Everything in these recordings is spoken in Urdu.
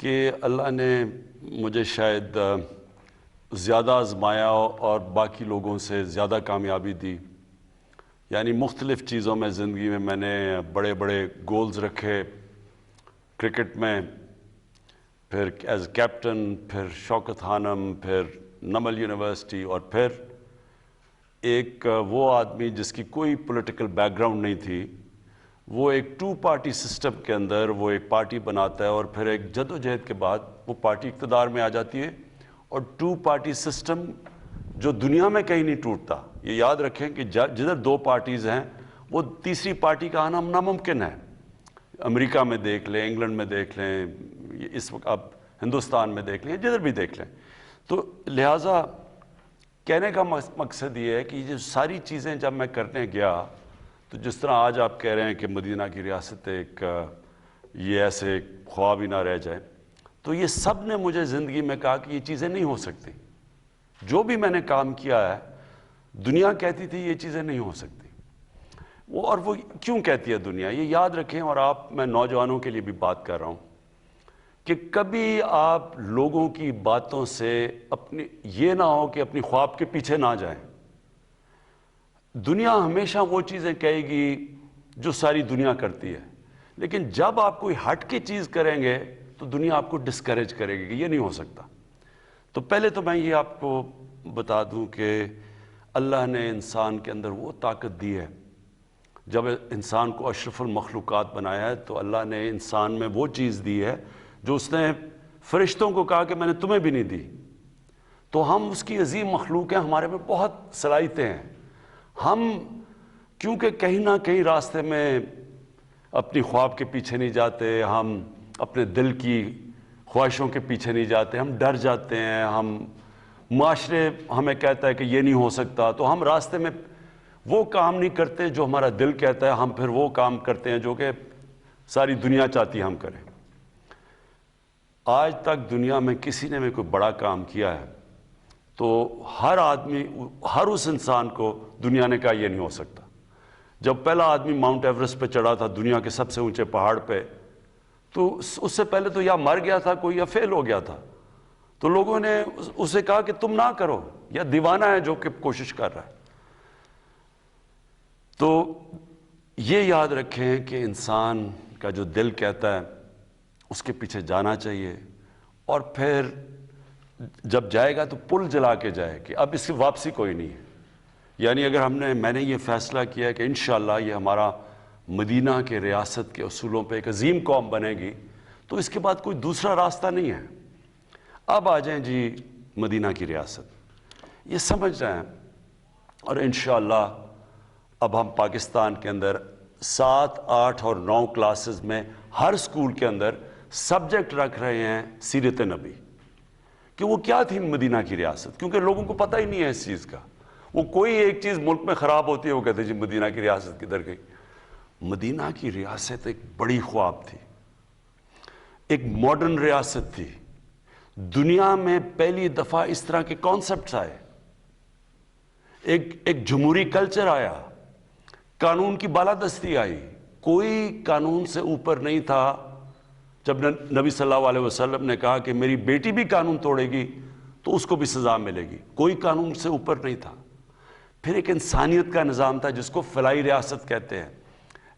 کہ اللہ نے مجھے شاید زیادہ آزمایا اور باقی لوگوں سے زیادہ کامیابی دی. یعنی مختلف چیزوں میں زندگی میں نے بڑے بڑے گولز رکھے. کرکٹ میں پھر ایز کیپٹن، پھر شوکت خانم، پھر نمل یونیورسٹی، اور پھر ایک وہ آدمی جس کی کوئی پولیٹیکل بیک گراؤنڈ نہیں تھی، وہ ایک 2 پارٹی سسٹم کے اندر وہ ایک پارٹی بناتا ہے، اور پھر ایک جد و جہد کے بعد وہ پارٹی اقتدار میں آ جاتی ہے. اور 2 پارٹی سسٹم جو دنیا میں کہیں نہیں ٹوٹتا. یہ یاد رکھیں کہ جدھر 2 پارٹیز ہیں وہ تیسری پارٹی کا آنا ناممکن ہے. امریکہ میں دیکھ لیں، انگلینڈ میں دیکھ لیں، اس وقت اب ہندوستان میں دیکھ لیں، جدھر بھی دیکھ لیں. تو لہٰذا کہنے کا مقصد یہ ہے کہ یہ جو ساری چیزیں جب میں کرنے گیا، تو جس طرح آج آپ کہہ رہے ہیں کہ مدینہ کی ریاست ایک یہ ایسے خواب ہی نہ رہ جائے، تو یہ سب نے مجھے زندگی میں کہا کہ یہ چیزیں نہیں ہو سکتی. جو بھی میں نے کام کیا ہے دنیا کہتی تھی یہ چیزیں نہیں ہو سکتی. اور وہ کیوں کہتی ہے دنیا؟ یہ یاد رکھیں، اور میں نوجوانوں کے لیے بھی بات کر رہا ہوں کہ کبھی آپ لوگوں کی باتوں سے یہ نہ ہو کہ اپنی خواب کے پیچھے نہ جائیں. دنیا ہمیشہ وہ چیزیں کہے گی جو ساری دنیا کرتی ہے، لیکن جب آپ کوئی ہٹ کے چیز کریں گے تو دنیا آپ کو ڈسکریج کرے گی کہ یہ نہیں ہو سکتا. تو پہلے تو میں یہ آپ کو بتا دوں کہ اللہ نے انسان کے اندر وہ طاقت دی ہے. جب انسان کو اشرف المخلوقات بنایا ہے تو اللہ نے انسان میں وہ چیز دی ہے جو اس نے فرشتوں کو کہا کہ میں نے تمہیں بھی نہیں دی. تو ہم اس کی عظیم مخلوق ہیں، ہمارے میں بہت صلاحیتیں ہیں. ہم کیونکہ کہیں نہ کہیں راستے میں اپنی خواب کے پیچھے نہیں جاتے، ہم اپنے دل کی خواہشوں کے پیچھے نہیں جاتے، ہم ڈر جاتے ہیں، ہم معاشرے ہمیں کہتا ہے کہ یہ نہیں ہو سکتا، تو ہم راستے میں وہ کام نہیں کرتے جو ہمارا دل کہتا ہے. ہم پھر وہ کام کرتے ہیں جو کہ ساری دنیا چاہتی ہے ہم کریں. آج تک دنیا میں کسی نے بھی کوئی بڑا کام کیا ہے تو ہر آدمی، ہر اس انسان کو دنیا نے کہا یہ نہیں ہو سکتا. جب پہلا آدمی ماؤنٹ ایورسٹ پہ چڑھا تھا، دنیا کے سب سے اونچے پہاڑ پہ، تو اس سے پہلے تو یا مر گیا تھا کوئی یا فیل ہو گیا تھا. تو لوگوں نے اسے کہا کہ تم نہ کرو، یا دیوانہ ہے جو کہ کوشش کر رہا ہے. تو یہ یاد رکھیں کہ انسان کا جو دل کہتا ہے اس کے پیچھے جانا چاہیے، اور پھر جب جائے گا تو پل جلا کے جائے کہ اب اس کی واپسی کوئی نہیں ہے. یعنی اگر میں نے یہ فیصلہ کیا ہے کہ انشاءاللہ یہ ہمارا مدینہ کے ریاست کے اصولوں پہ ایک عظیم قوم بنے گی، تو اس کے بعد کوئی دوسرا راستہ نہیں ہے. اب آ جائیں جی مدینہ کی ریاست، یہ سمجھ رہے ہیں. اور انشاءاللہ اب ہم پاکستان کے اندر 7، 8 اور 9 کلاسز میں ہر سکول کے اندر سبجیکٹ رکھ رہے ہیں سیرت نبی، کہ وہ کیا تھی مدینہ کی ریاست، کیونکہ لوگوں کو پتہ ہی نہیں ہے اس چیز کا. وہ کوئی ایک چیز ملک میں خراب ہوتی ہے وہ کہتے ہیں جی مدینہ کی ریاست کدھر گئی. مدینہ کی ریاست ایک بڑی خواب تھی، ایک ماڈرن ریاست تھی. دنیا میں پہلی دفعہ اس طرح کے کانسیپٹس آئے، ایک جمہوری کلچر آیا، قانون کی بالادستی آئی. کوئی قانون سے اوپر نہیں تھا. جب نبی صلی اللہ علیہ وسلم نے کہا کہ میری بیٹی بھی قانون توڑے گی تو اس کو بھی سزا ملے گی، کوئی قانون سے اوپر نہیں تھا. پھر ایک انسانیت کا نظام تھا جس کو فلاحی ریاست کہتے ہیں.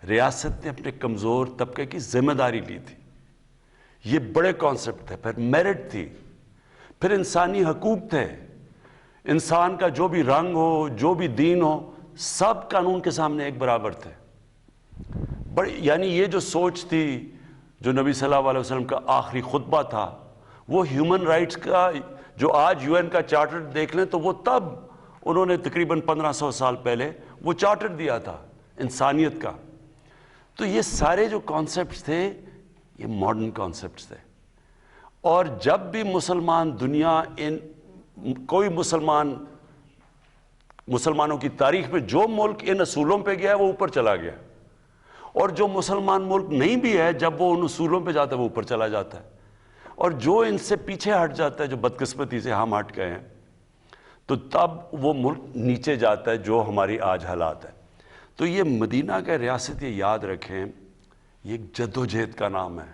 ریاست نے اپنے کمزور طبقے کی ذمہ داری لی تھی. یہ بڑے کانسیپٹ تھے. پھر میرٹ تھی، پھر انسانی حقوق تھے. انسان کا جو بھی رنگ ہو، جو بھی دین ہو، سب قانون کے سامنے ایک برابر تھے. یعنی یہ جو سوچ تھی، جو نبی صلی اللہ علیہ وسلم کا آخری خطبہ تھا، وہ ہیومن رائٹس کا، جو آج یو این کا چارٹر دیکھ لیں تو وہ تب انہوں نے تقریباً 1500 سال پہلے وہ چارٹر دیا تھا انسانیت کا. تو یہ سارے جو کانسیپٹس تھے یہ ماڈرن کانسیپٹس تھے. اور جب بھی مسلمان دنیا کوئی مسلمانوں کی تاریخ میں جو ملک ان اصولوں پہ گیا ہے وہ اوپر چلا گیا، اور جو مسلمان ملک نہیں بھی ہے جب وہ ان اصولوں پہ جاتا ہے وہ اوپر چلا جاتا ہے. اور جو ان سے پیچھے ہٹ جاتا ہے، جو بدقسمتی سے ہم ہٹ گئے ہیں، تو تب وہ ملک نیچے جاتا ہے، جو ہماری آج حالات ہے. تو یہ مدینہ کا ریاست، یہ یاد رکھیں، یہ ایک جد و جہد کا نام ہے.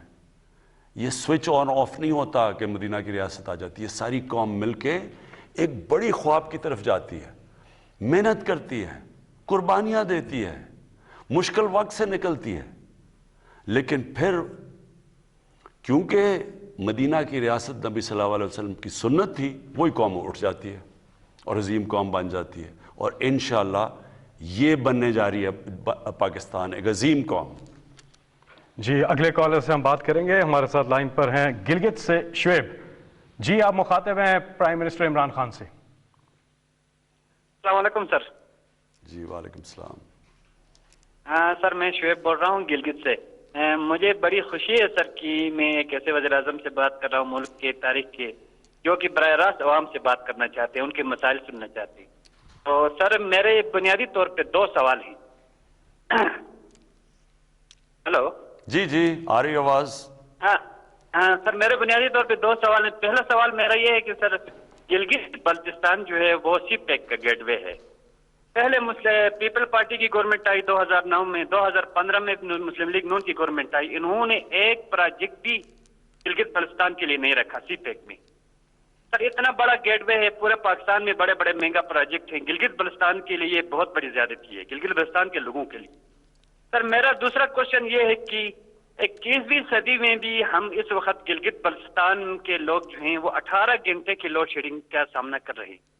یہ سوئچ آن آف نہیں ہوتا کہ مدینہ کی ریاست آ جاتی ہے، ساری قوم مل کے ایک بڑی خواب کی طرف جاتی ہے، محنت کرتی ہے، قربانیاں دیتی ہے، مشکل وقت سے نکلتی ہے، لیکن پھر کیونکہ مدینہ کی ریاست نبی صلی اللہ علیہ وسلم کی سنت تھی، وہی قوم اٹھ جاتی ہے اور عظیم قوم بن جاتی ہے، اور انشاءاللہ یہ بننے جا رہی ہے پاکستان ایک عظیم قوم۔ جی اگلے کالر سے ہم بات کریں گے، ہمارے ساتھ لائن پر ہیں گلگت سے شعیب۔ جی آپ مخاطب ہیں پرائم منسٹر عمران خان سے۔ السلام علیکم سر۔ جی وعلیکم السلام۔ ہاں سر، میں شعیب بول رہا ہوں گلگت سے۔ مجھے بڑی خوشی ہے سر کہ میں ایک ایسے وزیر اعظم سے بات کر رہا ہوں ملک کے تاریخ کے جو کہ براہ راست عوام سے بات کرنا چاہتے ہیں، ان کے مسائل سننا چاہتے ہیں۔ تو سر میرے بنیادی طور پہ 2 سوال ہیں۔ ہلو جی جی آ رہی آواز؟ ہاں ہاں سر، میرے بنیادی طور پہ 2 سوال ہیں۔ پہلا سوال میرا یہ ہے کہ سر گلگت بلتستان جو ہے وہ سی پیک کا گیٹ وے ہے۔ پہلے پیپل پارٹی کی گورنمنٹ آئی 2009 میں، 2015 میں مسلم لیگ نون کی گورنمنٹ آئی، انہوں نے ایک پروجیکٹ بھی گلگت بلتستان کے لیے نہیں رکھا سی پیک میں۔ سر اتنا بڑا گیٹ وے ہے، پورے پاکستان میں بڑے بڑے مہنگا پروجیکٹ ہیں، گلگت بلتستان کے لیے یہ بہت بڑی زیادتی ہے، گلگت بلتستان کے لوگوں کے لیے۔ سر میرا دوسرا کوشچن یہ ہے کہ 21ویں صدی میں بھی ہم اس وقت گلگت بلتستان کے لوگ جو ہیں وہ 18 گھنٹے کی لوڈ شیڈنگ کا سامنا کر رہے ہیں۔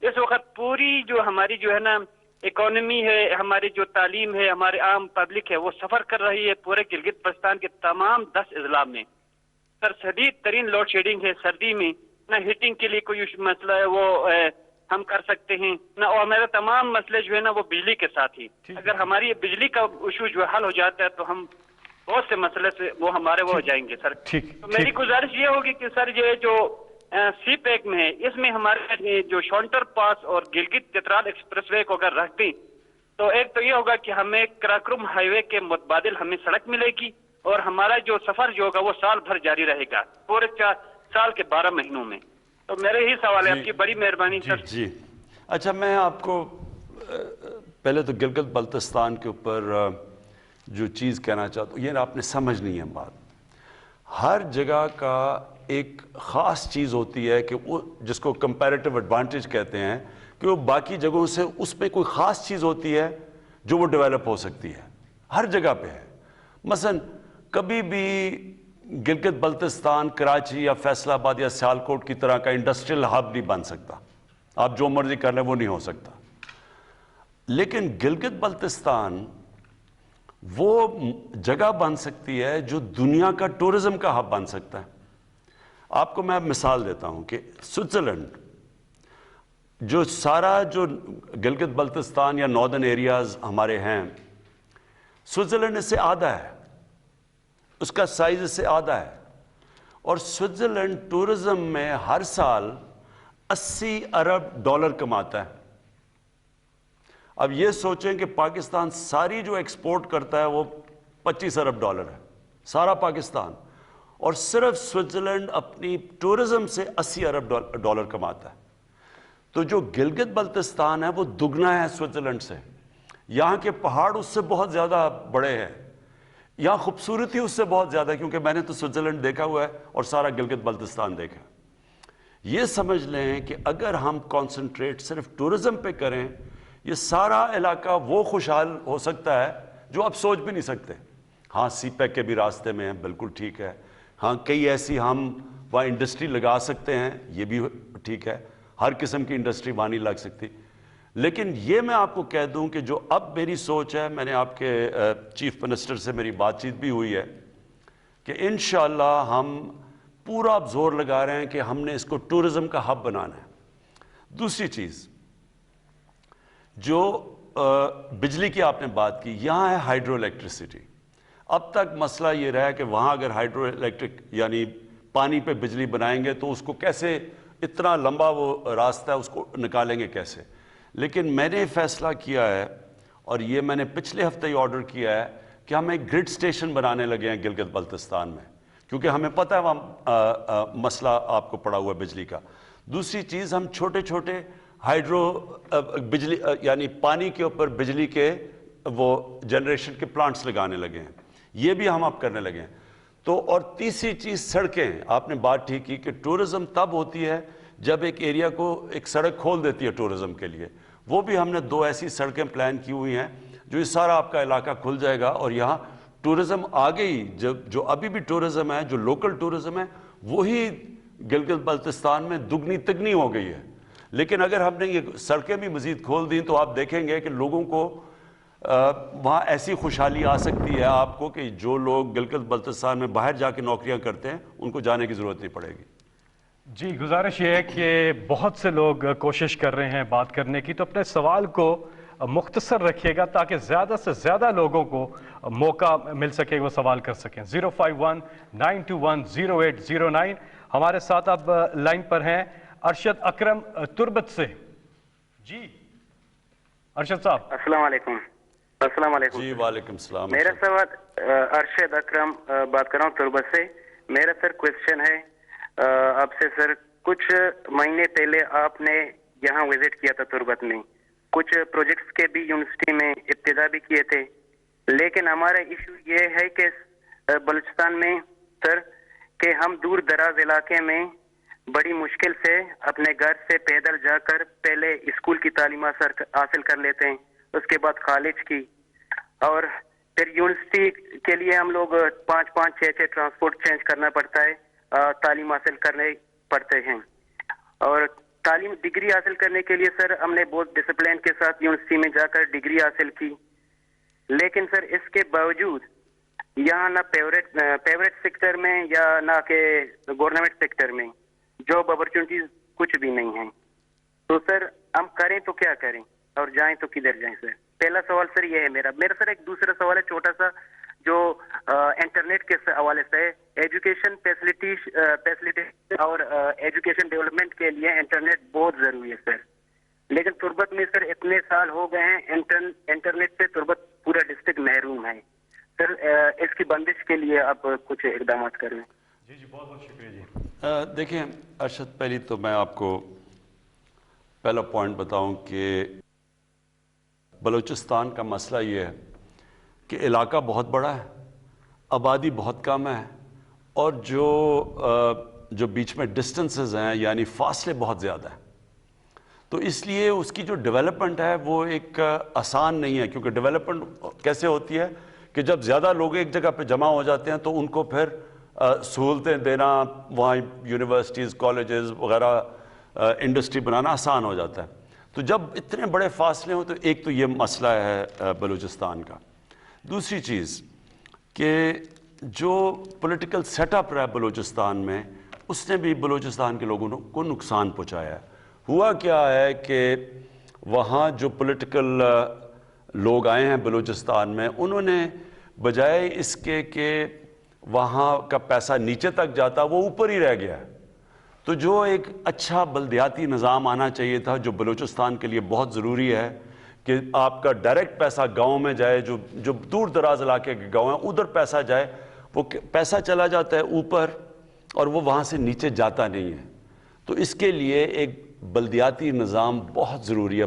اس وقت پوری جو ہماری جو ہے نا اکانومی ہے، ہماری جو تعلیم ہے، ہمارے عام پبلک ہے، وہ سفر کر رہی ہے پورے گلگت بلتستان کے تمام 10 اضلاع میں۔ سر شدید ترین لوڈ شیڈنگ ہے، سردی میں نہ ہیٹنگ کے لیے کوئی مسئلہ ہے وہ ہم کر سکتے ہیں نہ، اور میرے تمام مسئلے جو ہے نا وہ بجلی کے ساتھ ہی۔ اگر ہماری بجلی کا ایشو جو حل ہو جاتا ہے تو ہم بہت سے مسئلے سے وہ ہمارے وہ ہو جائیں گے سر۔ تو میری گزارش یہ ہوگی کہ سر یہ جو سی پیک میں ہے، اس میں ہمارے جو شونٹر پاس اور گلگت چترال ایکسپریس وے کو اگر رکھ دیں تو ایک تو یہ ہوگا کہ ہمیں کراکرم ہائی وے کے متبادل ہمیں سڑک ملے گی، اور ہمارا جو سفر جو ہوگا وہ سال بھر جاری رہے گا، پورے 4 سال کے 12 مہینوں میں۔ تو میرے ہی سوال ہے، آپ کی بڑی مہربانی سر۔ جی اچھا، میں آپ کو پہلے تو گلگت بلتستان کے اوپر جو چیز کہنا چاہتا ہوں، یہ آپ نے سمجھنی ہے بات، ہر جگہ کا ایک خاص چیز ہوتی ہے کہ وہ جس کو کمپیریٹیو ایڈوانٹیج کہتے ہیں، کہ وہ باقی جگہوں سے اس پہ کوئی خاص چیز ہوتی ہے جو وہ ڈیولپ ہو سکتی ہے، ہر جگہ پہ ہے۔ مثلا کبھی بھی گلگت بلتستان کراچی یا فیصل آباد یا سیالکوٹ کی طرح کا انڈسٹریل ہب نہیں بن سکتا، آپ جو مرضی کر لیں وہ نہیں ہو سکتا، لیکن گلگت بلتستان وہ جگہ بن سکتی ہے جو دنیا کا ٹورزم کا ہب بن سکتا ہے۔ آپ کو میں مثال دیتا ہوں کہ سوئٹزرلینڈ جو سارا جو گلگت بلتستان یا ناردرن ایریاز ہمارے ہیں، سوئٹزرلینڈ اس سے آدھا ہے، اس کا سائز اس سے آدھا ہے، اور سوئٹزرلینڈ ٹورزم میں ہر سال 80 ارب ڈالر کماتا ہے۔ اب یہ سوچیں کہ پاکستان ساری جو ایکسپورٹ کرتا ہے وہ 25 ارب ڈالر ہے، سارا پاکستان، اور صرف سوئٹزرلینڈ اپنی ٹورزم سے 80 ارب ڈالر کماتا ہے۔ تو جو گلگت بلتستان ہے وہ دگنا ہے سوئٹزرلینڈ سے، یہاں کے پہاڑ اس سے بہت زیادہ بڑے ہیں، یہاں خوبصورتی اس سے بہت زیادہ ہے، کیونکہ میں نے تو سوئٹزرلینڈ دیکھا ہوا ہے اور سارا گلگت بلتستان دیکھا۔ یہ سمجھ لیں کہ اگر ہم کانسنٹریٹ صرف ٹورزم پہ کریں، یہ سارا علاقہ وہ خوشحال ہو سکتا ہے جو آپ سوچ بھی نہیں سکتے۔ ہاں سی پیک کے بھی راستے میں ہیں، بالکل ٹھیک ہے، ہاں کئی ایسی ہم وہاں انڈسٹری لگا سکتے ہیں، یہ بھی ٹھیک ہے، ہر قسم کی انڈسٹری وہاں نہیں لگ سکتی، لیکن یہ میں آپ کو کہہ دوں کہ جو اب میری سوچ ہے، میں نے آپ کے چیف منسٹر سے میری بات چیت بھی ہوئی ہے کہ انشاءاللہ ہم پورا اب زور لگا رہے ہیں کہ ہم نے اس کو ٹورزم کا ہب بنانا ہے۔ دوسری چیز جو بجلی کی آپ نے بات کی، یہاں ہے ہائیڈرو الیکٹریسٹی۔ اب تک مسئلہ یہ رہا ہے کہ وہاں اگر ہائیڈرو الیکٹرک یعنی پانی پہ بجلی بنائیں گے تو اس کو کیسے، اتنا لمبا وہ راستہ ہے، اس کو نکالیں گے کیسے؟ لیکن میں نے فیصلہ کیا ہے، اور یہ میں نے پچھلے ہفتے ہی آرڈر کیا ہے، کہ ہم ایک گرڈ سٹیشن بنانے لگے ہیں گلگت بلتستان میں، کیونکہ ہمیں پتہ ہے وہاں مسئلہ آپ کو پڑا ہوا ہے بجلی کا۔ دوسری چیز، ہم چھوٹے چھوٹے ہائیڈرو بجلی یعنی پانی کے اوپر بجلی کے وہ جنریشن کے پلانٹس لگانے لگے ہیں، یہ بھی ہم اب کرنے لگے ہیں۔ تو اور تیسری چیز سڑکیں. آپ نے بات ٹھیک کی کہ ٹورزم تب ہوتی ہے جب ایک ایریا کو ایک سڑک کھول دیتی ہے ٹورزم کے لیے. وہ بھی ہم نے 2 ایسی سڑکیں پلان کی ہوئی ہیں جو یہ سارا آپ کا علاقہ کھل جائے گا, اور یہاں ٹورزم آ گئی. جو ابھی بھی ٹورزم ہے, جو لوکل ٹورزم ہے, وہی گلگت بلتستان میں دگنی تگنی ہو گئی ہے. لیکن اگر ہم نے یہ سڑکیں بھی مزید کھول دیں تو آپ دیکھیں گے کہ لوگوں کو وہاں ایسی خوشحالی آ سکتی ہے آپ کو کہ جو لوگ گلگت بلتستان میں باہر جا کے نوکریاں کرتے ہیں ان کو جانے کی ضرورت نہیں پڑے گی. جی, گزارش یہ ہے کہ بہت سے لوگ کوشش کر رہے ہیں بات کرنے کی, تو اپنے سوال کو مختصر رکھیے گا تاکہ زیادہ سے زیادہ لوگوں کو موقع مل سکے وہ سوال کر سکیں. 051-921-0809. ہمارے ساتھ اب لائن پر ہیں ارشد اکرم تربت سے. جی ارشد صاحب. السلام علیکم. السلام علیکم. جی وعلیکم السلام. میرا سوال, ارشد اکرم بات کر رہا ہوں تربت سے. میرا سر کوشچن ہے آپ سے. سر کچھ مہینے پہلے آپ نے یہاں وزٹ کیا تھا تربت میں, کچھ پروجیکٹس کے بھی یونیورسٹی میں ابتدا بھی کیے تھے, لیکن ہمارا ایشو یہ ہے کہ بلوچستان میں سر کہ ہم دور دراز علاقے میں بڑی مشکل سے اپنے گھر سے پیدل جا کر پہلے اسکول کی تعلیم حاصل کر لیتے ہیں, اس کے بعد کالج کی, اور پھر یونیورسٹی کے لیے ہم لوگ 5-5, 6-6 ٹرانسپورٹ چینج کرنا پڑتا ہے, تعلیم حاصل کرنے پڑتے ہیں. اور تعلیم ڈگری حاصل کرنے کے لیے سر ہم نے بہت ڈسپلین کے ساتھ یونیورسٹی میں جا کر ڈگری حاصل کی, لیکن سر اس کے باوجود یہاں نہ پرائیویٹ سیکٹر میں یا نہ کہ گورنمنٹ سیکٹر میں جاب اپرچونیٹیز کچھ بھی نہیں ہیں. تو سر ہم کریں تو کیا کریں اور جائیں تو کدھر جائیں سر؟ پہلا سوال سر یہ ہے میرا. سر ایک دوسرا سوال ہے چھوٹا سا جو انٹرنیٹ کے حوالے سے ہے. ایجوکیشن فیسلٹی اور ایجوکیشن ڈیولپمنٹ کے لیے انٹرنیٹ بہت ضروری ہے سر, لیکن تربت میں سر اتنے سال ہو گئے ہیں انٹرنیٹ سے تربت پورا ڈسٹرکٹ محروم ہے سر. اس کی بندش کے لیے آپ کچھ اقدامات کریں. جی بہت بہت شکریہ. جی دیکھیں ارشد, پہلی تو میں آپ کو پہلا پوائنٹ بتاؤں کہ بلوچستان کا مسئلہ یہ ہے کہ علاقہ بہت بڑا ہے, آبادی بہت کم ہے, اور جو بیچ میں ڈسٹنسز ہیں یعنی فاصلے بہت زیادہ ہیں. تو اس لیے اس کی جو ڈیولپمنٹ ہے وہ ایک آسان نہیں ہے, کیونکہ ڈیولپمنٹ کیسے ہوتی ہے کہ جب زیادہ لوگ ایک جگہ پہ جمع ہو جاتے ہیں تو ان کو پھر سہولتیں دینا, وہاں یونیورسٹیز, کالجز وغیرہ, انڈسٹری بنانا آسان ہو جاتا ہے. تو جب اتنے بڑے فاصلے ہوں تو ایک تو یہ مسئلہ ہے بلوچستان کا. دوسری چیز کہ جو پولیٹیکل سیٹ اپ رہا ہے بلوچستان میں, اس نے بھی بلوچستان کے لوگوں کو نقصان پہنچایا ہے. ہوا کیا ہے کہ وہاں جو پولیٹیکل لوگ آئے ہیں بلوچستان میں, انہوں نے بجائے اس کے کہ وہاں کا پیسہ نیچے تک جاتا, وہ اوپر ہی رہ گیا. تو جو ایک اچھا بلدیاتی نظام آنا چاہیے تھا جو بلوچستان کے لیے بہت ضروری ہے کہ آپ کا ڈائریکٹ پیسہ گاؤں میں جائے, جو دور دراز علاقے کے گاؤں ہیں ادھر پیسہ جائے, وہ پیسہ چلا جاتا ہے اوپر اور وہ وہاں سے نیچے جاتا نہیں ہے. تو اس کے لیے ایک بلدیاتی نظام بہت ضروری ہے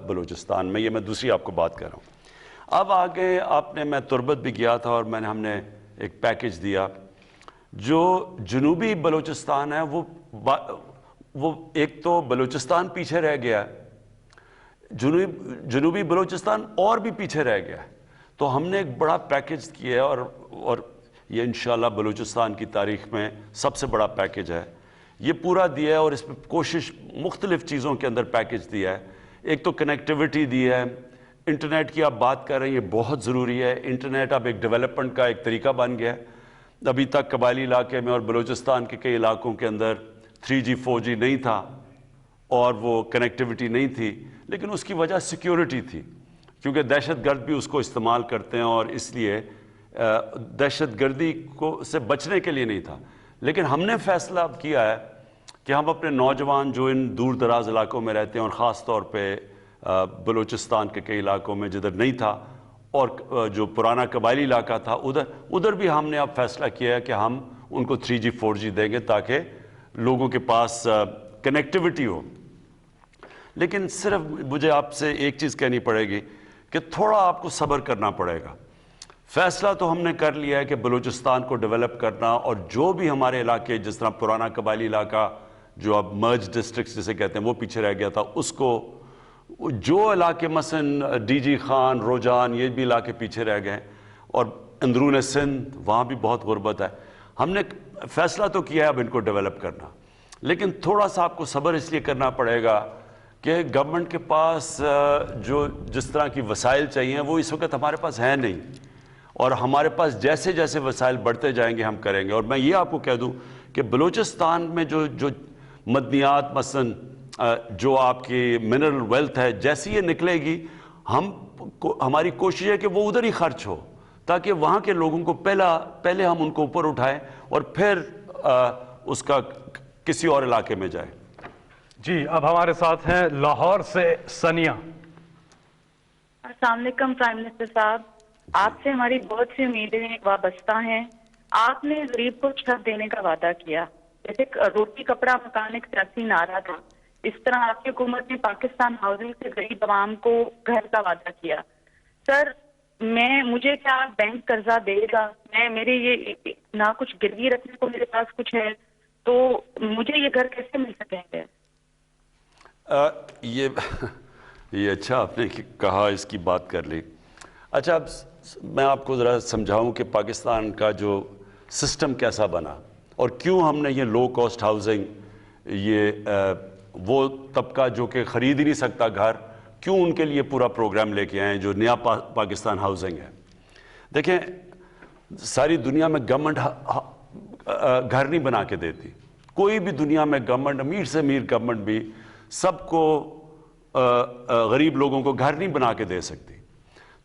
بلوچستان میں. یہ میں دوسری آپ کو بات کر رہا ہوں. اب آگے میں تربت بھی گیا تھا اور ہم نے ایک پیکج دیا. جو جنوبی بلوچستان ہے وہ ایک تو بلوچستان پیچھے رہ گیا, جنوبی بلوچستان اور بھی پیچھے رہ گیا. تو ہم نے ایک بڑا پیکج کیا ہے اور یہ انشاءاللہ بلوچستان کی تاریخ میں سب سے بڑا پیکج ہے. یہ پورا دیا ہے اور اس میں کوشش مختلف چیزوں کے اندر پیکج دیا ہے. ایک تو کنیکٹیوٹی دی ہے, انٹرنیٹ کی آپ بات کر رہے ہیں, یہ بہت ضروری ہے. انٹرنیٹ اب ایک ڈیولپمنٹ کا ایک طریقہ بن گیا ہے. ابھی تک قبائلی علاقے میں اور بلوچستان کے کئی علاقوں کے اندر 3G 4G نہیں تھا اور وہ کنیکٹیوٹی نہیں تھی, لیکن اس کی وجہ سیکیورٹی تھی, کیونکہ دہشت گرد بھی اس کو استعمال کرتے ہیں اور اس لیے دہشت گردی سے بچنے کے لیے نہیں تھا. لیکن ہم نے فیصلہ اب کیا ہے کہ ہم اپنے نوجوان جو ان دور دراز علاقوں میں رہتے ہیں اور خاص طور پہ بلوچستان کے کئی علاقوں میں جدھر نہیں تھا اور جو پرانا قبائلی علاقہ تھا ادھر بھی ہم نے اب فیصلہ کیا ہے کہ ہم ان کو 3G 4G دیں گے تاکہ لوگوں کے پاس کنیکٹیوٹی ہو. لیکن صرف مجھے آپ سے ایک چیز کہنی پڑے گی کہ تھوڑا آپ کو صبر کرنا پڑے گا. فیصلہ تو ہم نے کر لیا ہے کہ بلوچستان کو ڈیولپ کرنا، اور جو بھی ہمارے علاقے جس طرح پرانا قبائلی علاقہ جو اب مرج ڈسٹرکٹس جسے کہتے ہیں وہ پیچھے رہ گیا تھا، اس کو جو علاقے مثلا ڈی جی خان، روجان، یہ بھی علاقے پیچھے رہ گئے، اور اندرون سندھ وہاں بھی بہت غربت ہے. ہم نے فیصلہ تو کیا ہے اب ان کو ڈیولپ کرنا، لیکن تھوڑا سا آپ کو صبر اس لیے کرنا پڑے گا کہ گورنمنٹ کے پاس جو جس طرح کی وسائل چاہیے وہ اس وقت ہمارے پاس ہیں نہیں، اور ہمارے پاس جیسے جیسے وسائل بڑھتے جائیں گے ہم کریں گے. اور میں یہ آپ کو کہہ دوں کہ بلوچستان میں جو مدنیات مثلا جو آپ کی منرل ویلتھ ہے، جیسی یہ نکلے گی ہماری کوشش ہے کہ وہ ادھر ہی خرچ ہو، تاکہ وہاں کے لوگوں کو پہلے ہم ان کو اوپر اٹھائیں اور پھر اس کا کسی اور علاقے میں جائے. جی اب ہمارے ساتھ ہیں لاہور سے ثانیہ. السلام علیکم پرائم منسٹر صاحب، آپ سے ہماری بہت سی امیدیں وابستہ ہیں. آپ نے غریب کو چھت دینے کا وعدہ کیا، جیسے روٹی کپڑا مکان ایک سیاسی نعرہ تھا، اس طرح آپ کی حکومت نے پاکستان ہاؤسنگ سے غریب عوام کو گھر کا وعدہ کیا. سر مجھے کیا بینک قرضہ دے گا؟ میرے یہ نہ کچھ گروی رکھنے کو میرے پاس کچھ ہے، تو مجھے یہ گھر کیسے مل سکیں گے؟ یہ اچھا آپ نے کہا، اس کی بات کر لی. اچھا اب میں آپ کو ذرا سمجھاؤں کہ پاکستان کا جو سسٹم کیسا بنا اور کیوں ہم نے یہ لو کاسٹ ہاؤسنگ، یہ وہ طبقہ جو کہ خرید ہی نہیں سکتا گھر، کیوں ان کے لیے پورا پروگرام لے کے آئے ہیں جو نیا پاکستان ہاؤسنگ ہے. دیکھیں ساری دنیا میں گورنمنٹ گھر نہیں بنا کے دیتی، کوئی بھی دنیا میں گورنمنٹ، امیر سے امیر گورنمنٹ بھی سب کو غریب لوگوں کو گھر نہیں بنا کے دے سکتی.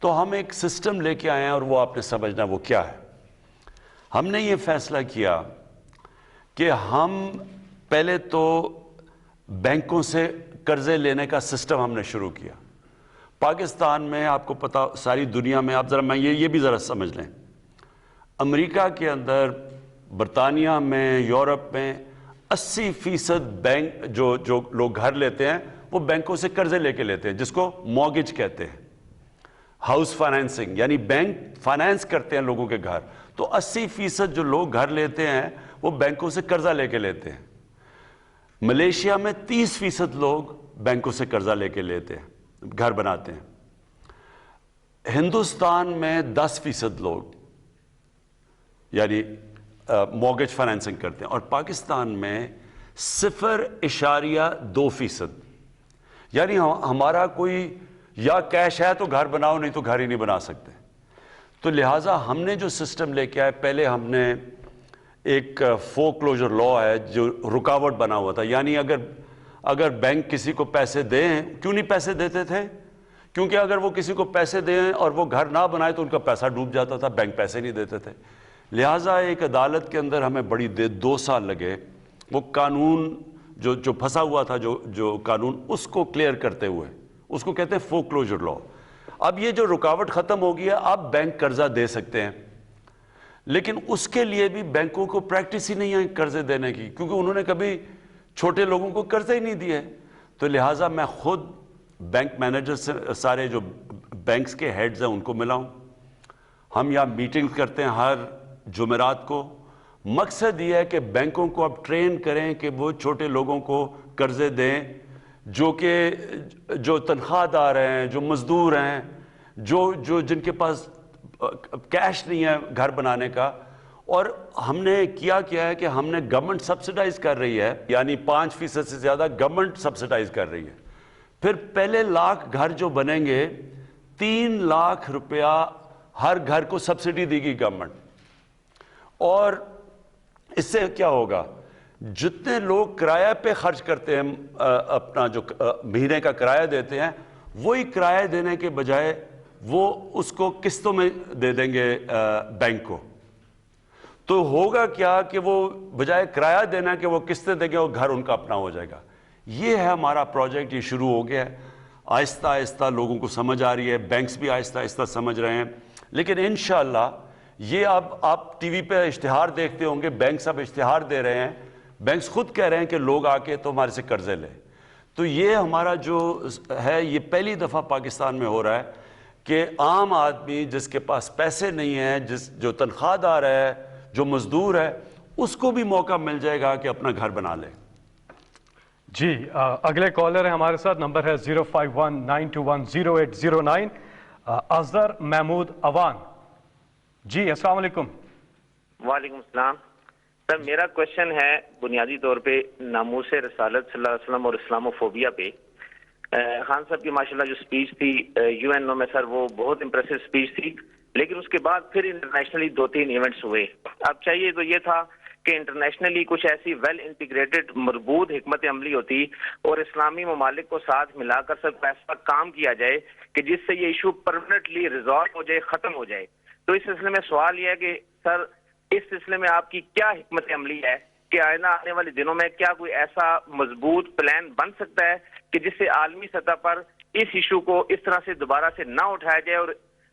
تو ہم ایک سسٹم لے کے آئے ہیں، اور وہ آپ نے سمجھنا وہ کیا ہے. ہم نے یہ فیصلہ کیا کہ ہم پہلے تو بینکوں سے قرضے لینے کا سسٹم ہم نے شروع کیا. پاکستان میں آپ کو پتا، ساری دنیا میں آپ ذرا میں یہ بھی ذرا سمجھ لیں، امریکہ کے اندر، برطانیہ میں، یورپ میں 80% بینک جو لوگ گھر لیتے ہیں وہ بینکوں سے قرضے لے کے لیتے ہیں، جس کو مورگیج کہتے ہیں، ہاؤس فائنینسنگ، یعنی بینک فائنینس کرتے ہیں لوگوں کے گھر. تو 80% جو لوگ گھر لیتے ہیں وہ بینکوں سے قرضہ لے کے لیتے ہیں. ملیشیا میں 30% لوگ بینکوں سے قرضہ لے کے لیتے ہیں، گھر بناتے ہیں. ہندوستان میں 10% لوگ یعنی مورگیج فائنینسنگ کرتے ہیں، اور پاکستان میں 0.2%. یعنی ہمارا کوئی یا کیش ہے تو گھر بناؤ، نہیں تو گھر ہی نہیں بنا سکتے. تو لہٰذا ہم نے جو سسٹم لے کے آئے، پہلے ہم نے ایک فور کلوجر لا ہے جو رکاوٹ بنا ہوا تھا. یعنی اگر بینک کسی کو پیسے دیں، کیوں نہیں پیسے دیتے تھے؟ کیونکہ اگر وہ کسی کو پیسے دیں اور وہ گھر نہ بنائے تو ان کا پیسہ ڈوب جاتا تھا، بینک پیسے نہیں دیتے تھے. لہٰذا ایک عدالت کے اندر ہمیں بڑی 2 سال لگے وہ قانون جو پھنسا ہوا تھا، جو قانون، اس کو کلیئر کرتے ہوئے. اس کو کہتے ہیں فور کلوجر لا. اب یہ جو رکاوٹ ختم ہو گئی ہے، اب بینک قرضہ دے سکتے ہیں. لیکن اس کے لیے بھی بینکوں کو پریکٹس ہی نہیں ہے قرضے دینے کی، کیونکہ انہوں نے کبھی چھوٹے لوگوں کو قرضے ہی نہیں دیے. تو لہٰذا میں خود بینک مینیجر سے، سارے جو بینکس کے ہیڈز ہیں ان کو ملا ہوں. ہم یہاں میٹنگ کرتے ہیں ہر جمعرات کو. مقصد یہ ہے کہ بینکوں کو اب ٹرین کریں کہ وہ چھوٹے لوگوں کو قرضے دیں، جو تنخواہ دار ہیں، جو مزدور ہیں، جو جن کے پاس کیش نہیں ہے گھر بنانے کا. اور ہم نے کیا ہے کہ ہم نے گورنمنٹ سبسڈائز کر رہی ہے، یعنی 5% سے زیادہ گورنمنٹ سبسڈائز کر رہی ہے. پھر پہلے لاکھ گھر جو بنیں گے، 3 لاکھ روپیہ ہر گھر کو سبسڈی دے گی گورنمنٹ. اور اس سے کیا ہوگا، جتنے لوگ کرایہ پہ خرچ کرتے ہیں، اپنا جو مہینے کا کرایہ دیتے ہیں، وہی کرایہ دینے کے بجائے وہ اس کو قسطوں میں دے دیں گے بینک کو. تو ہوگا کیا کہ وہ بجائے کرایہ دینا کہ وہ قسطیں دیں گے، وہ گھر ان کا اپنا ہو جائے گا. یہ ہے ہمارا پروجیکٹ، یہ شروع ہو گیا ہے. آہستہ آہستہ لوگوں کو سمجھ آ رہی ہے، بینکس بھی آہستہ آہستہ سمجھ رہے ہیں. لیکن انشاءاللہ یہ اب آپ ٹی وی پہ اشتہار دیکھتے ہوں گے، بینکس اب اشتہار دے رہے ہیں، بینکس خود کہہ رہے ہیں کہ لوگ آ کے تو ہمارے سے قرضے لیں. تو یہ ہمارا جو ہے، یہ پہلی دفعہ پاکستان میں ہو رہا ہے. کہ عام آدمی جس کے پاس پیسے نہیں ہیں، جو تنخواہ دار ہے، جو مزدور ہے، اس کو بھی موقع مل جائے گا کہ اپنا گھر بنا لے۔ جی اگلے کالر ہیں ہمارے ساتھ، نمبر ہے 0519210809، اظہر محمود اوان۔ جی السلام علیکم۔ وعلیکم السلام سر، میرا کوشچن ہے بنیادی طور پہ ناموس رسالت صلی اللہ علیہ وسلم اور اسلاموفوبیا پہ۔ خان صاحب کی ماشاءاللہ جو سپیچ تھی یو این او میں سر، وہ بہت امپریسو سپیچ تھی، لیکن اس کے بعد پھر انٹرنیشنلی 2-3 ایونٹس ہوئے۔ اب چاہیے تو یہ تھا کہ انٹرنیشنلی کچھ ایسی ویل انٹیگریٹڈ مربوط حکمت عملی ہوتی اور اسلامی ممالک کو ساتھ ملا کر سب ایسا کام کیا جائے کہ جس سے یہ ایشو پرماننٹلی ریزالو ہو جائے، ختم ہو جائے۔ تو اس سلسلے میں سوال یہ ہے کہ سر اس سلسلے میں آپ کی کیا حکمت عملی ہے کہ آئندہ آنے والے دنوں میں کیا کوئی ایسا مضبوط پلان بن سکتا ہے کہ جس سے عالمی سطح پر اس ایشو کو اس طرح سے دوبارہ سے نہ اٹھایا جائے اور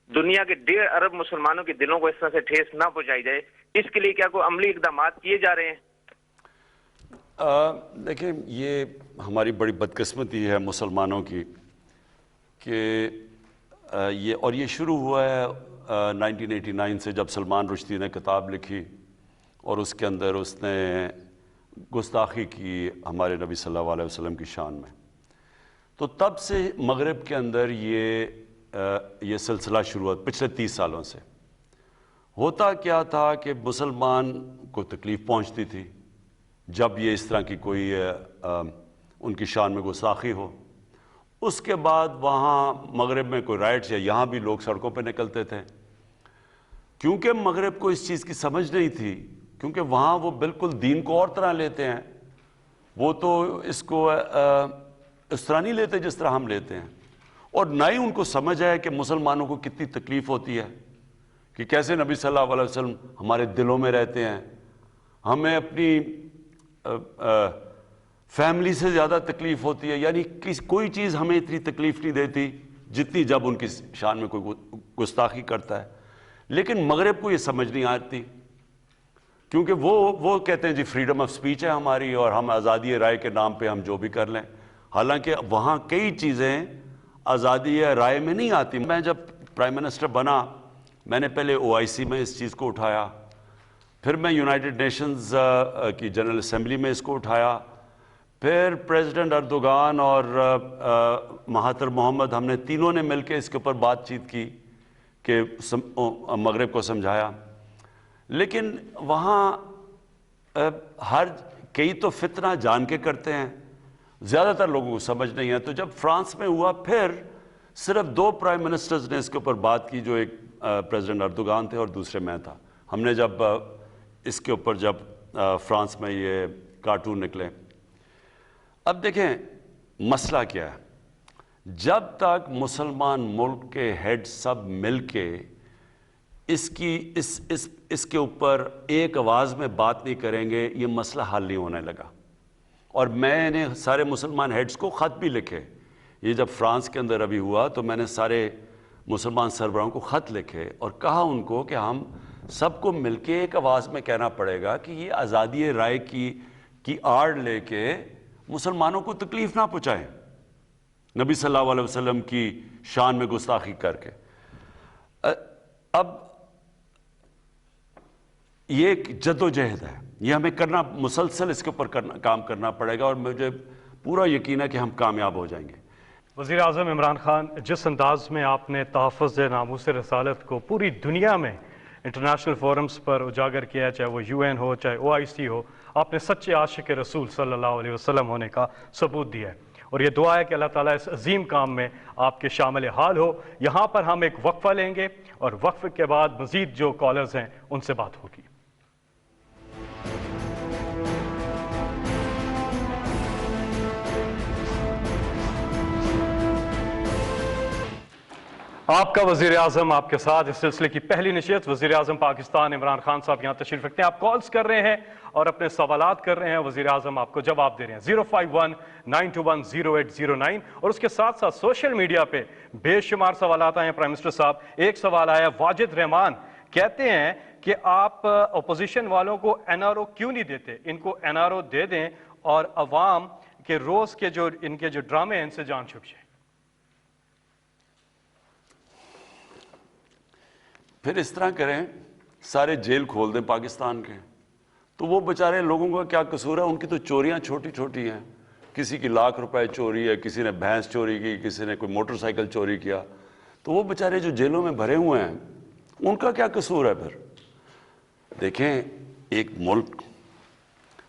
دنیا کے 1.5 ارب مسلمانوں کے دلوں کو اس طرح سے ٹھیس نہ پہنچائی جائے؟ اس کے لیے کیا کوئی عملی اقدامات کیے جا رہے ہیں؟ دیکھیں، یہ ہماری بڑی بدقسمتی ہے مسلمانوں کی کہ یہ شروع ہوا ہے 1989 سے، جب سلمان رشدی نے کتاب لکھی اور اس کے اندر اس نے گستاخی کی ہمارے نبی صلی اللہ علیہ وسلم کی شان میں۔ تو تب سے مغرب کے اندر یہ سلسلہ شروع ہوا پچھلے 30 سالوں سے۔ ہوتا کیا تھا کہ مسلمان کو تکلیف پہنچتی تھی جب یہ اس طرح کی کوئی ان کی شان میں گستاخی ہو۔ اس کے بعد وہاں مغرب میں کوئی رائٹس یا یہاں بھی لوگ سڑکوں پہ نکلتے تھے، کیونکہ مغرب کو اس چیز کی سمجھ نہیں تھی، کیونکہ وہاں وہ بالکل دین کو اور طرح لیتے ہیں، وہ تو اس کو اس طرح نہیں لیتے جس طرح ہم لیتے ہیں، اور نہ ہی ان کو سمجھ ہے کہ مسلمانوں کو کتنی تکلیف ہوتی ہے، کہ کیسے نبی صلی اللہ علیہ وسلم ہمارے دلوں میں رہتے ہیں، ہمیں اپنی فیملی سے زیادہ تکلیف ہوتی ہے، یعنی کوئی چیز ہمیں اتنی تکلیف نہیں دیتی جتنی جب ان کی شان میں کوئی گستاخی کرتا ہے۔ لیکن مغرب کو یہ سمجھ نہیں آتی، کیونکہ وہ کہتے ہیں جی فریڈم آف سپیچ ہے ہماری اور ہم آزادی رائے کے نام پہ ہم جو بھی کر لیں، حالانکہ وہاں کئی چیزیں آزادی رائے میں نہیں آتی۔ میں جب پرائم منسٹر بنا، میں نے پہلے OIC میں اس چیز کو اٹھایا، پھر میں یونائٹڈ نیشنز کی جنرل اسمبلی میں اس کو اٹھایا، پھر پریزیڈنٹ اردوغان اور مہاتر محمد، ہم نے تینوں نے مل کے اس کے اوپر بات چیت کی کہ مغرب کو سمجھایا، لیکن وہاں کئی تو فتنہ جان کے کرتے ہیں، زیادہ تر لوگوں کو سمجھ نہیں ہے۔ تو جب فرانس میں ہوا، پھر صرف 2 پرائم منسٹرز نے اس کے اوپر بات کی، جو ایک پریزیڈنٹ اردوغان تھے اور دوسرے میں تھا۔ ہم نے جب اس کے اوپر فرانس میں یہ کارٹون نکلے۔ اب دیکھیں مسئلہ کیا ہے، جب تک مسلمان ملک کے ہیڈ سب مل کے اس کے اوپر ایک آواز میں بات نہیں کریں گے، یہ مسئلہ حل نہیں ہونے لگا۔ اور میں نے سارے مسلمان ہیڈز کو خط بھی لکھے، یہ جب فرانس کے اندر ابھی ہوا تو میں نے سارے مسلمان سربراہوں کو خط لکھے اور کہا ان کو کہ ہم سب کو مل کے ایک آواز میں کہنا پڑے گا کہ یہ آزادی رائے کی آڑ لے کے مسلمانوں کو تکلیف نہ پہنچائیں، نبی صلی اللہ علیہ وسلم کی شان میں گستاخی کر کے۔ اب یہ ایک جد و جہد ہے، یہ ہمیں کرنا، مسلسل اس کے اوپر کام کرنا پڑے گا، اور مجھے پورا یقین ہے کہ ہم کامیاب ہو جائیں گے۔ وزیر اعظم عمران خان، جس انداز میں آپ نے تحفظ ناموس رسالت کو پوری دنیا میں انٹرنیشنل فورمز پر اجاگر کیا ہے، چاہے وہ UN ہو چاہے OIC ہو، آپ نے سچے عاشق رسول صلی اللہ علیہ وسلم ہونے کا ثبوت دیا ہے، اور یہ دعا ہے کہ اللہ تعالیٰ اس عظیم کام میں آپ کے شامل حال ہو۔ یہاں پر ہم ایک وقفہ لیں گے اور وقفے کے بعد مزید جو کالرز ہیں ان سے بات ہوگی۔ آپ کا وزیر اعظم آپ کے ساتھ اس سلسلے کی پہلی نشست، وزیر اعظم پاکستان عمران خان صاحب یہاں تشریف رکھتے ہیں۔ آپ کالز کر رہے ہیں اور اپنے سوالات کر رہے ہیں، وزیر اعظم آپ کو جواب دے رہے ہیں۔ 0519210809 اور اس کے ساتھ ساتھ سوشل میڈیا پہ بے شمار سوالات آئے ہیں پرائم منسٹر صاحب۔ ایک سوال آیا واجد رحمان، کہتے ہیں کہ آپ اپوزیشن والوں کو NRO کیوں نہیں دیتے، ان کو NRO دے دیں اور عوام کے روز کے جو ان کے جو ڈرامے ہیں ان سے جان چھپ جائے۔ پھر اس طرح کریں سارے جیل کھول دیں پاکستان کے، تو وہ بیچارے لوگوں کا کیا قصور ہے؟ ان کی تو چوریاں چھوٹی چھوٹی ہیں، کسی کی لاکھ روپے چوری ہے، کسی نے بھینس چوری کی، کسی نے کوئی موٹر سائیکل چوری کیا، تو وہ بیچارے جو جیلوں میں بھرے ہوئے ہیں ان کا کیا قصور ہے؟ پھر دیکھیں، ایک ملک،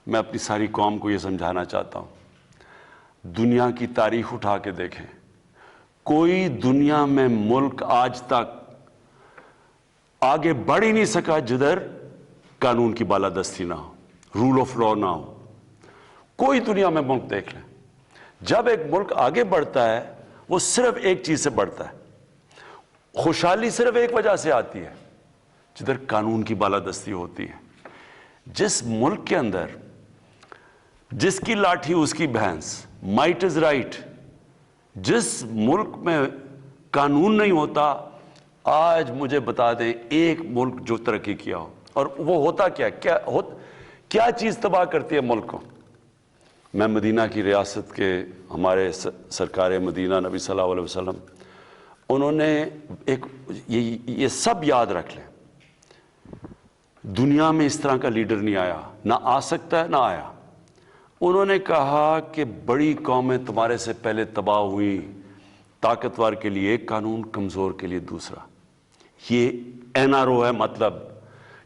میں اپنی ساری قوم کو یہ سمجھانا چاہتا ہوں، دنیا کی تاریخ اٹھا کے دیکھیں، کوئی دنیا میں ملک آج تک آگے بڑھ ہی نہیں سکا جدھر قانون کی بالادستی نہ ہو، رول آف لا نہ ہو۔ کوئی دنیا میں ملک دیکھ لیں، جب ایک ملک آگے بڑھتا ہے وہ صرف ایک چیز سے بڑھتا ہے، خوشحالی صرف ایک وجہ سے آتی ہے، جدھر قانون کی بالادستی ہوتی ہے۔ جس ملک کے اندر جس کی لاٹھی اس کی بھینس، مائٹ از رائٹ، جس ملک میں قانون نہیں ہوتا، آج مجھے بتا دیں ایک ملک جو ترقی کیا ہو، اور وہ ہوتا کیا چیز تباہ کرتی ہے ملک کو؟ میں مدینہ کی ریاست کے ہمارے سرکار مدینہ نبی صلی اللہ علیہ وسلم، انہوں نے یہ سب یاد رکھ لیں، دنیا میں اس طرح کا لیڈر نہیں آیا، نہ آ سکتا ہے نہ آیا۔ انہوں نے کہا کہ بڑی قومیں تمہارے سے پہلے تباہ ہوئی، طاقتور کے لیے ایک قانون، کمزور کے لیے دوسرا۔ یہ این آر او ہے، مطلب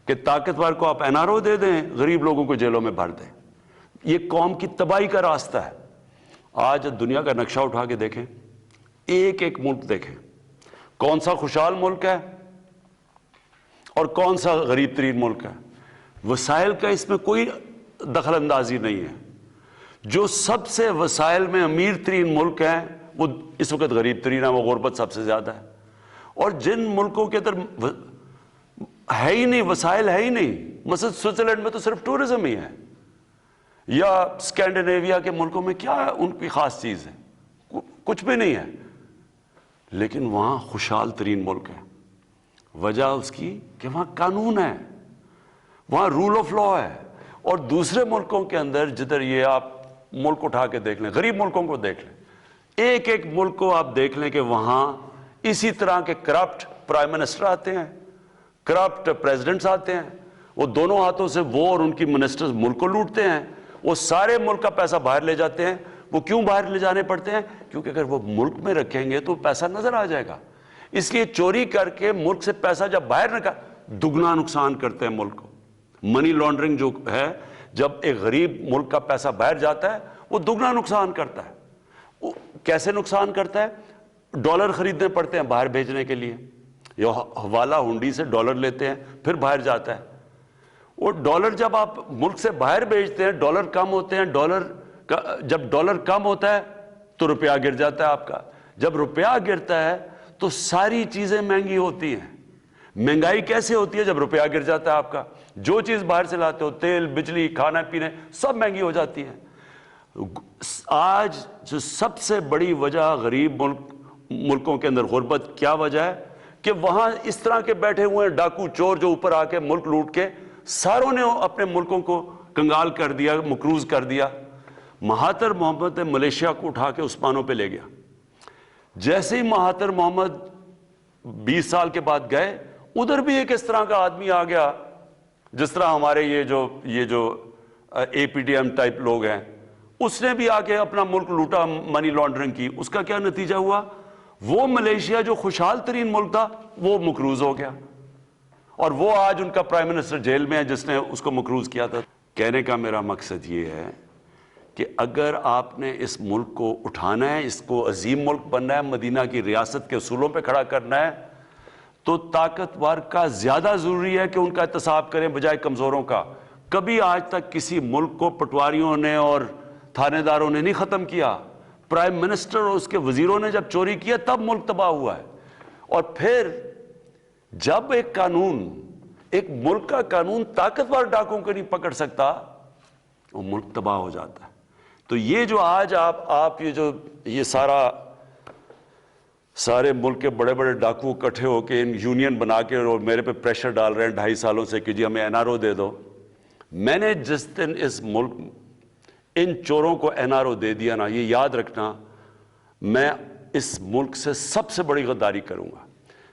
کہ طاقتور کو آپ این آر او دے دیں، غریب لوگوں کو جیلوں میں بھر دیں۔ یہ قوم کی تباہی کا راستہ ہے۔ آج دنیا کا نقشہ اٹھا کے دیکھیں، ایک ایک ملک دیکھیں، کون سا خوشحال ملک ہے اور کون سا غریب ترین ملک ہے۔ وسائل کا اس میں کوئی دخل اندازی نہیں ہے۔ جو سب سے وسائل میں امیر ترین ملک ہیں وہ اس وقت غریب ترین ہے، وہ غربت سب سے زیادہ ہے۔ اور جن ملکوں کے اندر ہے ہی نہیں، وسائل ہے ہی نہیں، مثلا سوئٹزرلینڈ میں تو صرف ٹورزم ہی ہے، یا اسکینڈینیویا کے ملکوں میں کیا ہے ان کی خاص چیز ہے؟ کچھ بھی نہیں ہے، لیکن وہاں خوشحال ترین ملک ہے۔ وجہ اس کی کہ وہاں قانون ہے، وہاں رول آف لا ہے۔ اور دوسرے ملکوں کے اندر جدھر یہ آپ ملک اٹھا کے دیکھ لیں، غریب ملکوں کو دیکھ لیں، ایک ایک ملک کو آپ دیکھ لیں کہ وہاں اسی طرح کے کرپٹ پرائم منسٹر آتے ہیں، کرپٹ پریزیڈنٹس آتے ہیں، وہ دونوں ہاتھوں سے وہ اور ان کی منسٹرز ملک کو لوٹتے ہیں، وہ سارے ملک کا پیسہ باہر لے جاتے ہیں۔ وہ کیوں باہر لے جانے پڑتے ہیں؟ کیونکہ اگر وہ ملک میں رکھیں گے تو پیسہ نظر آ جائے گا، اس لیے چوری کر کے ملک سے پیسہ جب باہر نکال، دگنا نقصان کرتے ہیں ملک کو۔ منی لانڈرنگ جو ہے، جب ایک غریب ملک کا پیسہ باہر جاتا ہے وہ دگنا نقصان کرتا ہے۔ وہ کیسے نقصان کرتا ہے؟ ڈالر خریدنے پڑتے ہیں باہر بھیجنے کے لیے، یا حوالہ ہنڈی سے ڈالر لیتے ہیں پھر باہر جاتا ہے۔ وہ ڈالر جب آپ ملک سے باہر بھیجتے ہیں، ڈالر کم ہوتے ہیں، جب ڈالر کم ہوتا ہے تو روپیہ گر جاتا ہے آپ کا۔ جب روپیہ گرتا ہے تو ساری چیزیں مہنگی ہوتی ہیں۔ مہنگائی کیسے ہوتی ہے؟ جب روپیہ گر جاتا ہے آپ کا، جو چیز باہر سے لاتے ہو، تیل، بجلی، کھانا پینے، سب مہنگی ہو جاتی ہے۔ آج جو سب سے بڑی وجہ غریب ملکوں کے اندر غربت کیا وجہ ہے؟ کہ وہاں اس طرح کے بیٹھے ہوئے ڈاکو چور جو اوپر آ کے ملک لوٹ کے ساروں نے اپنے ملکوں کو کنگال کر دیا، مقروض کر دیا۔ مہاتر محمد نے ملیشیا کو اٹھا کے عثمانوں پہ لے گیا۔ جیسے ہی مہاتر محمد 20 سال کے بعد گئے، ادھر بھی ایک اس طرح کا آدمی آ گیا، جس طرح ہمارے یہ جو اے پی ڈی ایم ٹائپ لوگ ہیں، اس نے بھی آ کے اپنا ملک لوٹا، منی لانڈرنگ کی۔ اس کا کیا نتیجہ ہوا؟ وہ ملیشیا جو خوشحال ترین ملک تھا وہ مقروض ہو گیا، اور وہ آج ان کا پرائم منسٹر جیل میں ہے جس نے اس کو مقروض کیا تھا۔ کہنے کا میرا مقصد یہ ہے کہ اگر آپ نے اس ملک کو اٹھانا ہے، اس کو عظیم ملک بننا ہے، مدینہ کی ریاست کے اصولوں پہ کھڑا کرنا ہے، تو طاقتور کا زیادہ ضروری ہے کہ ان کا احتساب کریں بجائے کمزوروں کا۔ کبھی آج تک کسی ملک کو پٹواریوں نے اور تھانے داروں نے نہیں ختم کیا۔ پرائم منسٹر اور اس کے وزیروں نے جب چوری کیا تب ملک تباہ ہوا ہے۔ اور پھر جب ایک ملک کا قانون طاقتور ڈاکوں کو نہیں پکڑ سکتا، وہ ملک تباہ ہو جاتا ہے۔ تو یہ جو آج آپ یہ سارے ملک کے بڑے بڑے ڈاکو اکٹھے ہو کے ان یونین بنا کے اور میرے پہ پریشر ڈال رہے ہیں 2.5 سالوں سے کہ جی ہمیں این آر او دے دو۔ میں نے جس دن اس ملک ان چوروں کو این آر او دے دیا نا، یہ یاد رکھنا، میں اس ملک سے سب سے بڑی غداری کروں گا۔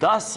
10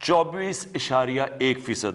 24.1%,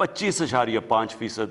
25.5%,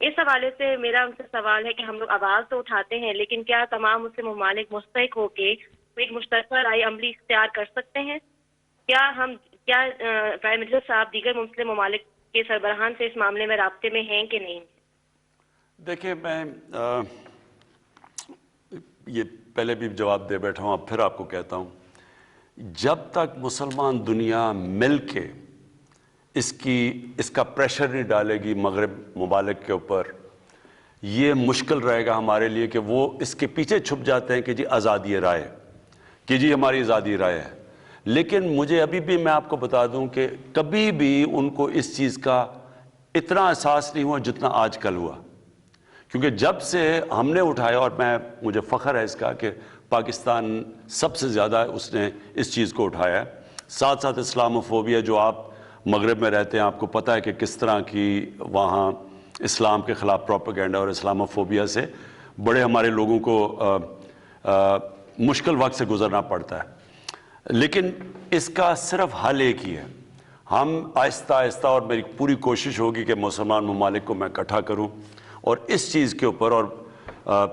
اس حوالے سے میرا ان سے سوال ہے کہ ہم لوگ آواز تو اٹھاتے ہیں، لیکن کیا تمام مسلم ممالک مستحق ہو کے ایک مشترکہ رائے عملی اختیار کر سکتے ہیں؟ کیا پرائم منسٹر صاحب دیگر مسلم ممالک کے سربراہان سے اس معاملے میں رابطے میں ہیں کہ نہیں؟ دیکھیں، میں یہ پہلے بھی جواب دے بیٹھا ہوں، اب پھر آپ کو کہتا ہوں، جب تک مسلمان دنیا مل کے اس کا پریشر نہیں ڈالے گی مغرب ممالک کے اوپر، یہ مشکل رہے گا ہمارے لیے کہ وہ اس کے پیچھے چھپ جاتے ہیں کہ جی آزادی رائے، کہ جی ہماری آزادی رائے ہے. لیکن مجھے ابھی بھی میں آپ کو بتا دوں کہ کبھی بھی ان کو اس چیز کا اتنا احساس نہیں ہوا جتنا آج کل ہوا، کیونکہ جب سے ہم نے اٹھایا، اور مجھے فخر ہے اس کا کہ پاکستان سب سے زیادہ اس نے اس چیز کو اٹھایا ہے. ساتھ ساتھ اسلاموفوبیا، جو آپ مغرب میں رہتے ہیں آپ کو پتہ ہے کہ کس طرح کی وہاں اسلام کے خلاف پروپیگنڈا اور اسلاموفوبیا سے بڑے ہمارے لوگوں کو مشکل وقت سے گزرنا پڑتا ہے. لیکن اس کا صرف حل ایک ہی ہے، ہم آہستہ آہستہ، اور میری پوری کوشش ہوگی کہ مسلمان ممالک کو میں اکٹھا کروں اور اس چیز کے اوپر، اور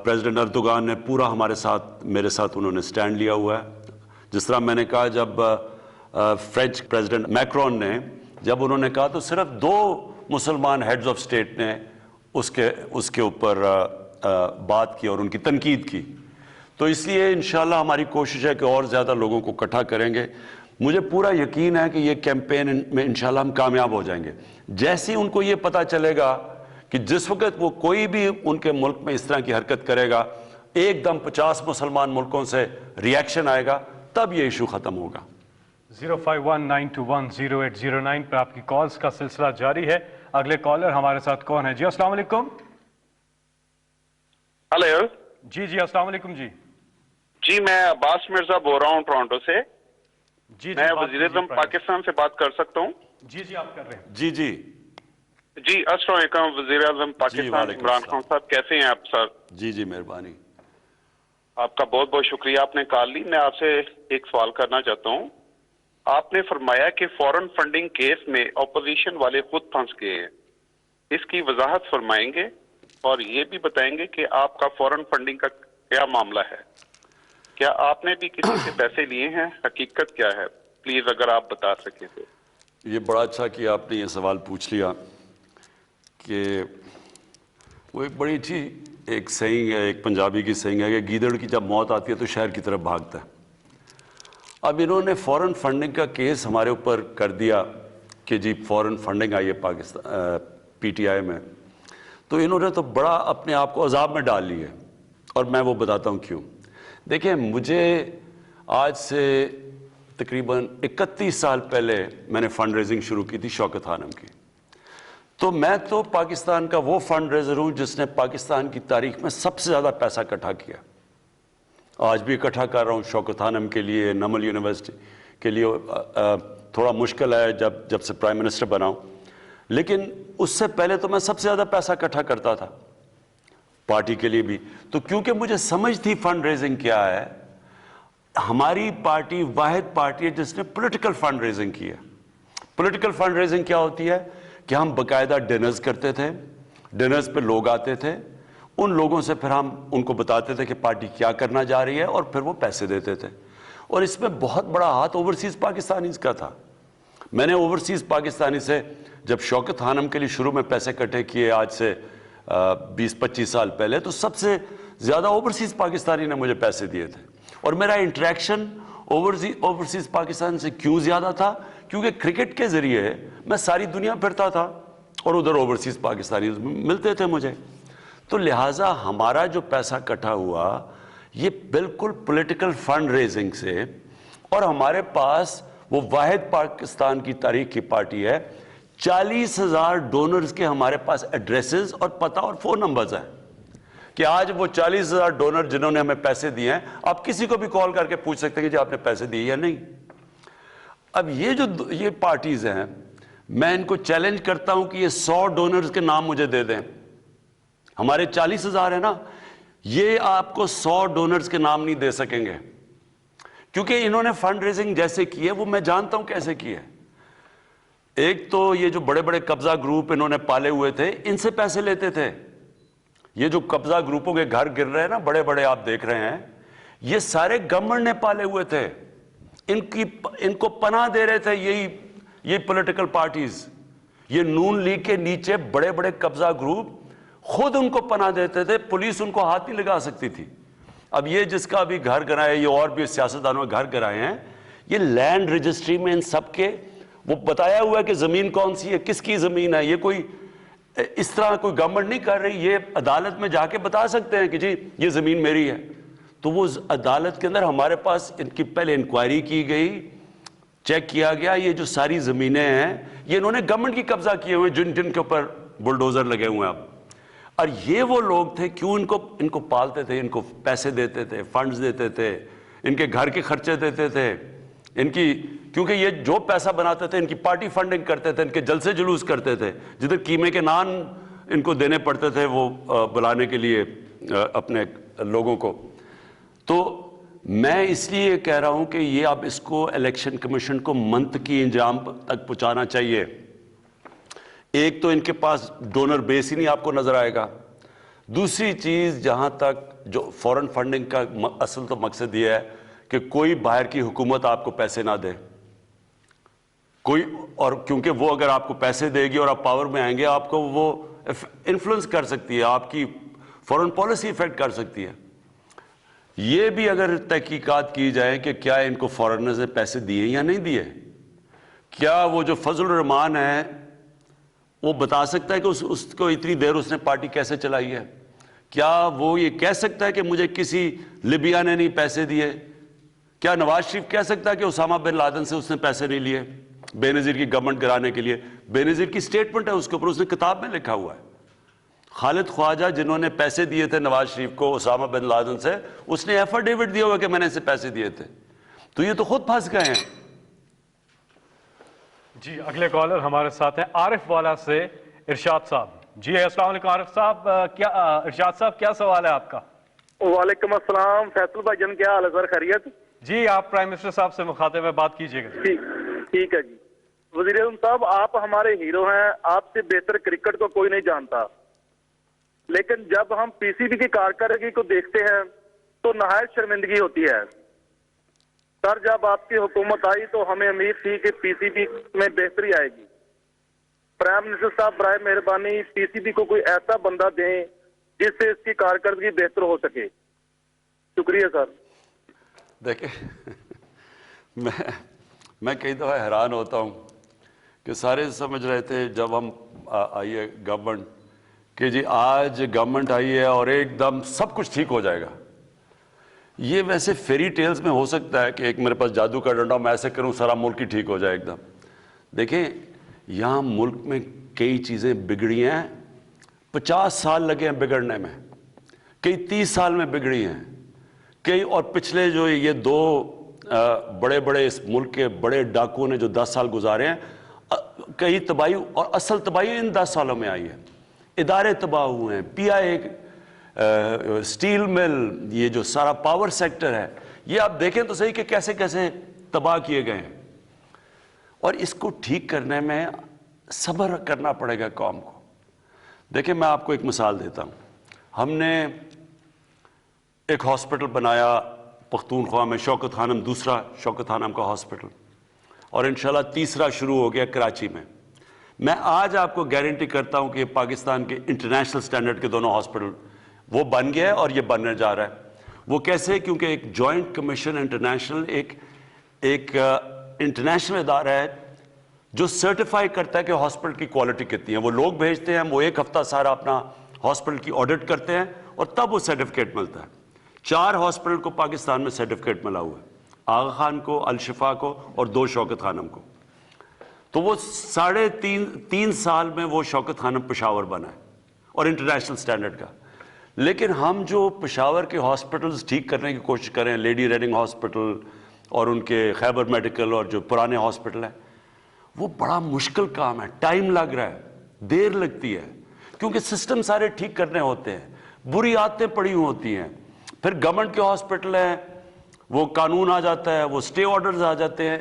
پریزیڈنٹ اردوغان نے پورا ہمارے ساتھ، میرے ساتھ انہوں نے سٹینڈ لیا ہوا ہے. جس طرح میں نے کہا، جب فرینچ پریزیڈنٹ میکرون نے جب انہوں نے کہا تو صرف 2 مسلمان ہیڈز آف سٹیٹ نے اس کے اوپر بات کی اور ان کی تنقید کی. تو اس لیے انشاءاللہ ہماری کوشش ہے کہ اور زیادہ لوگوں کو اکٹھا کریں گے. مجھے پورا یقین ہے کہ یہ کیمپین میں انشاءاللہ ہم کامیاب ہو جائیں گے. جیسے ان کو یہ پتہ چلے گا کہ جس وقت وہ کوئی بھی ان کے ملک میں اس طرح کی حرکت کرے گا، ایک دم 50 مسلمان ملکوں سے ریاکشن آئے گا، تب یہ ایشو ختم ہوگا. 0519210809 پر آپ کی کالز کا سلسلہ جاری ہے. اگلے کالر ہمارے ساتھ کون ہے؟ جی السلام علیکم. ہلو. جی السلام علیکم. جی میں عباس مرزا بول رہا ہوں ٹورانٹو سے. جی میں وزیر اعظم پاکستان سے بات کر سکتا ہوں؟ جی آپ کر رہے ہیں. جی السلام علیکم وزیر اعظم پاکستان عمران خان صاحب، کیسے ہیں آپ سر؟ جی مہربانی. آپ کا بہت بہت شکریہ، آپ نے کال لی. میں آپ سے ایک سوال کرنا چاہتا ہوں. آپ نے فرمایا کہ فورن فنڈنگ کیس میں اپوزیشن والے خود پھنس گئے ہیں، اس کی وضاحت فرمائیں گے اور یہ بھی بتائیں گے کہ آپ کا فورن فنڈنگ کا کیا معاملہ ہے؟ کیا آپ نے بھی کسی سے پیسے لیے ہیں؟ حقیقت کیا ہے؟ پلیز اگر آپ بتا سکیں تو. یہ بڑا اچھا کہ آپ نے یہ سوال پوچھ لیا، کہ وہ ایک بڑی اچھی ایک سینگ ہے، ایک پنجابی کی سینگ ہے کہ گیدڑ کی جب موت آتی ہے تو شہر کی طرف بھاگتا ہے. اب انہوں نے فورن فنڈنگ کا کیس ہمارے اوپر کر دیا کہ جی فورن فنڈنگ آئی ہے پاکستان پی ٹی آئی میں، تو انہوں نے تو بڑا اپنے آپ کو عذاب میں ڈال لی ہے، اور میں وہ بتاتا ہوں کیوں. دیکھیں، مجھے آج سے تقریباً 31 سال پہلے میں نے فنڈ ریزنگ شروع کی تھی شوکت خانم کی. تو میں تو پاکستان کا وہ فنڈ ریزر ہوں جس نے پاکستان کی تاریخ میں سب سے زیادہ پیسہ اکٹھا کیا. آج بھی اکٹھا کر رہا ہوں شوکت خانم کے لیے، نمل یونیورسٹی کے لیے. تھوڑا مشکل ہے جب سے پرائم منسٹر بنا ہوں، لیکن اس سے پہلے تو میں سب سے زیادہ پیسہ اکٹھا کرتا تھا پارٹی کے لیے بھی. تو کیونکہ مجھے سمجھ تھی فنڈ ریزنگ کیا ہے، ہماری پارٹی واحد پارٹی ہے جس نے پولیٹیکل فنڈ ریزنگ کی ہے. پولیٹیکل فنڈ ریزنگ کیا ہوتی ہے کہ ہم باقاعدہ ڈنرز کرتے تھے، ڈنرز پہ لوگ آتے تھے، ان لوگوں سے پھر ہم ان کو بتاتے تھے کہ پارٹی کیا کرنا جا رہی ہے، اور پھر وہ پیسے دیتے تھے. اور اس میں بہت بڑا ہاتھ اوورسیز پاکستانیز کا تھا. میں نے اوورسیز پاکستانی سے جب شوکت خانم کے لیے شروع میں پیسے اکٹھے کیے آج سے 20-25 سال پہلے، تو سب سے زیادہ اوورسیز پاکستانی نے مجھے پیسے دیے تھے. اور میرا انٹریکشن اوورسیز پاکستان سے کیوں زیادہ تھا؟ کیونکہ کرکٹ کے ذریعے میں ساری دنیا پھرتا تھا اور ادھر اوورسیز پاکستانی ملتے تھے مجھے. تو لہٰذا ہمارا جو پیسہ اکٹھا ہوا یہ بالکل پولیٹیکل فنڈ ریزنگ سے، اور ہمارے پاس وہ واحد پاکستان کی تاریخ کی پارٹی ہے. 40,000 ڈونرز کے ہمارے پاس ایڈریسز اور پتہ اور فون نمبرز ہیں، کہ آج وہ 40,000 ڈونر جنہوں نے ہمیں پیسے دیے ہیں، آپ کسی کو بھی کال کر کے پوچھ سکتے ہیں کہ جی آپ نے پیسے دیے یا نہیں. اب یہ پارٹیز ہیں، میں ان کو چیلنج کرتا ہوں کہ یہ 100 ڈونرز کے نام مجھے دے دیں. ہمارے 40,000 ہیں نا، یہ آپ کو 100 ڈونرز کے نام نہیں دے سکیں گے، کیونکہ انہوں نے فنڈ ریزنگ جیسے کی ہے وہ میں جانتا ہوں کیسے کی ہے. ایک تو یہ جو بڑے بڑے قبضہ گروپ انہوں نے پالے ہوئے تھے، ان سے پیسے لیتے تھے. یہ جو قبضہ گروپوں کے گھر گر رہے ہیں نا بڑے بڑے آپ دیکھ رہے ہیں، یہ سارے گورنمنٹ نے پالے ہوئے تھے. ان کو پناہ دے رہے تھے یہی پولیٹیکل پارٹیز. یہ نون لیگ کے نیچے بڑے بڑے قبضہ گروپ خود ان کو پناہ دیتے تھے، پولیس ان کو ہاتھ نہیں لگا سکتی تھی. اب یہ جس کا بھی گھر گرائے، یہ اور بھی سیاستدانوں کے گھر گرائے ہیں، یہ لینڈ رجسٹری میں ان سب کے وہ بتایا ہوا ہے کہ زمین کون سی ہے، کس کی زمین ہے. یہ کوئی اس طرح کوئی گورنمنٹ نہیں کر رہی، یہ عدالت میں جا کے بتا سکتے ہیں کہ جی یہ زمین میری ہے. تو وہ عدالت کے اندر ہمارے پاس ان کی پہلے انکوائری کی گئی، چیک کیا گیا یہ جو ساری زمینیں ہیں یہ انہوں نے گورنمنٹ کی قبضہ کیے ہوئے، جن کے اوپر بلڈوزر لگے ہوئے ہیں اب. اور یہ وہ لوگ تھے، کیوں ان کو پالتے تھے، ان کو پیسے دیتے تھے، فنڈز دیتے تھے، ان کے گھر کے خرچے دیتے تھے، کیونکہ یہ جو پیسہ بناتے تھے ان کی پارٹی فنڈنگ کرتے تھے، ان کے جلسے جلوس کرتے تھے، جدھر قیمے کے نان ان کو دینے پڑتے تھے وہ بلانے کے لیے اپنے لوگوں کو. تو میں اس لیے کہہ رہا ہوں کہ یہ اب اس کو الیکشن کمیشن کو منطقی انجام تک پہنچانا چاہیے. ایک تو ان کے پاس ڈونر بیس ہی نہیں آپ کو نظر آئے گا. دوسری چیز، جہاں تک جو فورن فنڈنگ کا اصل تو مقصد یہ ہے کہ کوئی باہر کی حکومت آپ کو پیسے نہ دے کوئی، اور کیونکہ وہ اگر آپ کو پیسے دے گی اور آپ پاور میں آئیں گے آپ کو وہ انفلوئنس کر سکتی ہے، آپ کی فورن پالیسی افیکٹ کر سکتی ہے. یہ بھی اگر تحقیقات کی جائے کہ کیا ان کو فارنرز نے پیسے دیے یا نہیں دیے. کیا وہ جو فضل الرحمان ہے وہ بتا سکتا ہے کہ اس کو اتنی دیر اس نے پارٹی کیسے چلائی ہے؟ کیا وہ یہ کہہ سکتا ہے کہ مجھے کسی لیبیا نے نہیں پیسے دیے؟ کیا نواز شریف کہہ سکتا ہے کہ اسامہ بن لادن سے اس نے پیسے نہیں لیے بے نظیر کی گورنمنٹ گرانے کے لیے؟ بے نظیر کی سٹیٹمنٹ ہے اس کے اوپر، اس نے کتاب میں لکھا ہوا ہے. خالد خواجہ جنہوں نے پیسے دیے تھے نواز شریف کو اسامہ بن لادن سے، اس نے ایفیڈیوٹ دیا ہوا کہ میں نے اسے پیسے دیے تھے. تو یہ تو خود پھنس گئے ہیں. جی اگلے کالر ہمارے ساتھ ہیں عارف والا سے ارشاد صاحب. جی السلام علیکم عارف صاحب. ارشاد صاحب کیا سوال ہے آپ کا؟ وعلیکم السلام فیصل بھائی جان، کیا حال ہے سر؟ خیریت؟ جی آپ پرائم منسٹر صاحب سے مخاطب میں بات کیجیے گا. ٹھیک ہے جی. وزیر اعظم صاحب، آپ ہمارے ہیرو ہیں، آپ سے بہتر کرکٹ کو کوئی نہیں جانتا، لیکن جب ہم پی سی بی کی کارکردگی کو دیکھتے ہیں تو نہایت شرمندگی ہوتی ہے. سر جب آپ کی حکومت آئی تو ہمیں امید تھی کہ پی سی بی میں بہتری آئے گی. پرائم منسٹر صاحب برائے مہربانی پی سی بی کو کوئی ایسا بندہ دیں جس سے اس کی کارکردگی بہتر ہو سکے. شکریہ سر. دیکھیں میں کئی دفعہ حیران ہوتا ہوں کہ سارے سمجھ رہے تھے جب ہم آئی ہے گورنمنٹ کہ جی آج گورنمنٹ آئی ہے اور ایک دم سب کچھ ٹھیک ہو جائے گا. یہ ویسے فیری ٹیلز میں ہو سکتا ہے کہ ایک میرے پاس جادو کا ڈنڈا، میں ایسے کروں سارا ملک ہی ٹھیک ہو جائے ایک دم. دیکھیں یہاں ملک میں کئی چیزیں بگڑی ہیں، 50 سال لگے ہیں بگڑنے میں، کئی 30 سال میں بگڑی ہیں کئی. اور پچھلے جو یہ دو بڑے بڑے اس ملک کے بڑے ڈاکوؤں نے جو 10 سال گزارے ہیں، کئی تباہی اور اصل تباہی ان 10 سالوں میں آئی ہے. ادارے تباہ ہوئے ہیں، پی آئی اسٹیل مل، یہ جو سارا پاور سیکٹر ہے، یہ آپ دیکھیں تو صحیح کہ کیسے کیسے تباہ کیے گئے ہیں. اور اس کو ٹھیک کرنے میں صبر کرنا پڑے گا قوم کو. دیکھیں میں آپ کو ایک مثال دیتا ہوں. ہم نے ایک ہاسپٹل بنایا پختونخوا میں، شوکت خانم، دوسرا شوکت خانم کا ہاسپٹل، اور انشاءاللہ تیسرا شروع ہو گیا کراچی میں. میں آج آپ کو گارنٹی کرتا ہوں کہ یہ پاکستان کے انٹرنیشنل سٹینڈرڈ کے دونوں ہاسپٹل وہ بن گیا ہے اور یہ بننے جا رہا ہے. وہ کیسے؟ کیونکہ ایک جوائنٹ کمیشن انٹرنیشنل ایک انٹرنیشنل ادارہ ہے جو سرٹیفائی کرتا ہے کہ ہاسپٹل کی کوالٹی کتنی ہے. وہ لوگ بھیجتے ہیں، وہ ایک ہفتہ سارا اپنا ہاسپٹل کی آڈٹ کرتے ہیں اور تب وہ سرٹیفکیٹ ملتا ہے. 4 ہاسپٹل کو پاکستان میں سرٹیفکیٹ ملا ہوا ہے، آغا خان کو، الشفا کو اور 2 شوکت خانم کو. تو وہ 3.5 سال میں وہ شوکت خانم پشاور بنا ہے اور انٹرنیشنل سٹینڈرڈ کا. لیکن ہم جو پشاور کے ہاسپٹلز ٹھیک کرنے کی کوشش کریں، لیڈی ریڈنگ ہاسپٹل اور ان کے خیبر میڈیکل اور جو پرانے ہاسپٹل ہیں، وہ بڑا مشکل کام ہے، ٹائم لگ رہا ہے، دیر لگتی ہے، کیونکہ سسٹم سارے ٹھیک کرنے ہوتے ہیں، بری عادتیں پڑی ہوتی ہیں. پھر گورنمنٹ کے ہاسپٹل ہیں، وہ قانون آ جاتا ہے، وہ سٹے آرڈرز آ جاتے ہیں،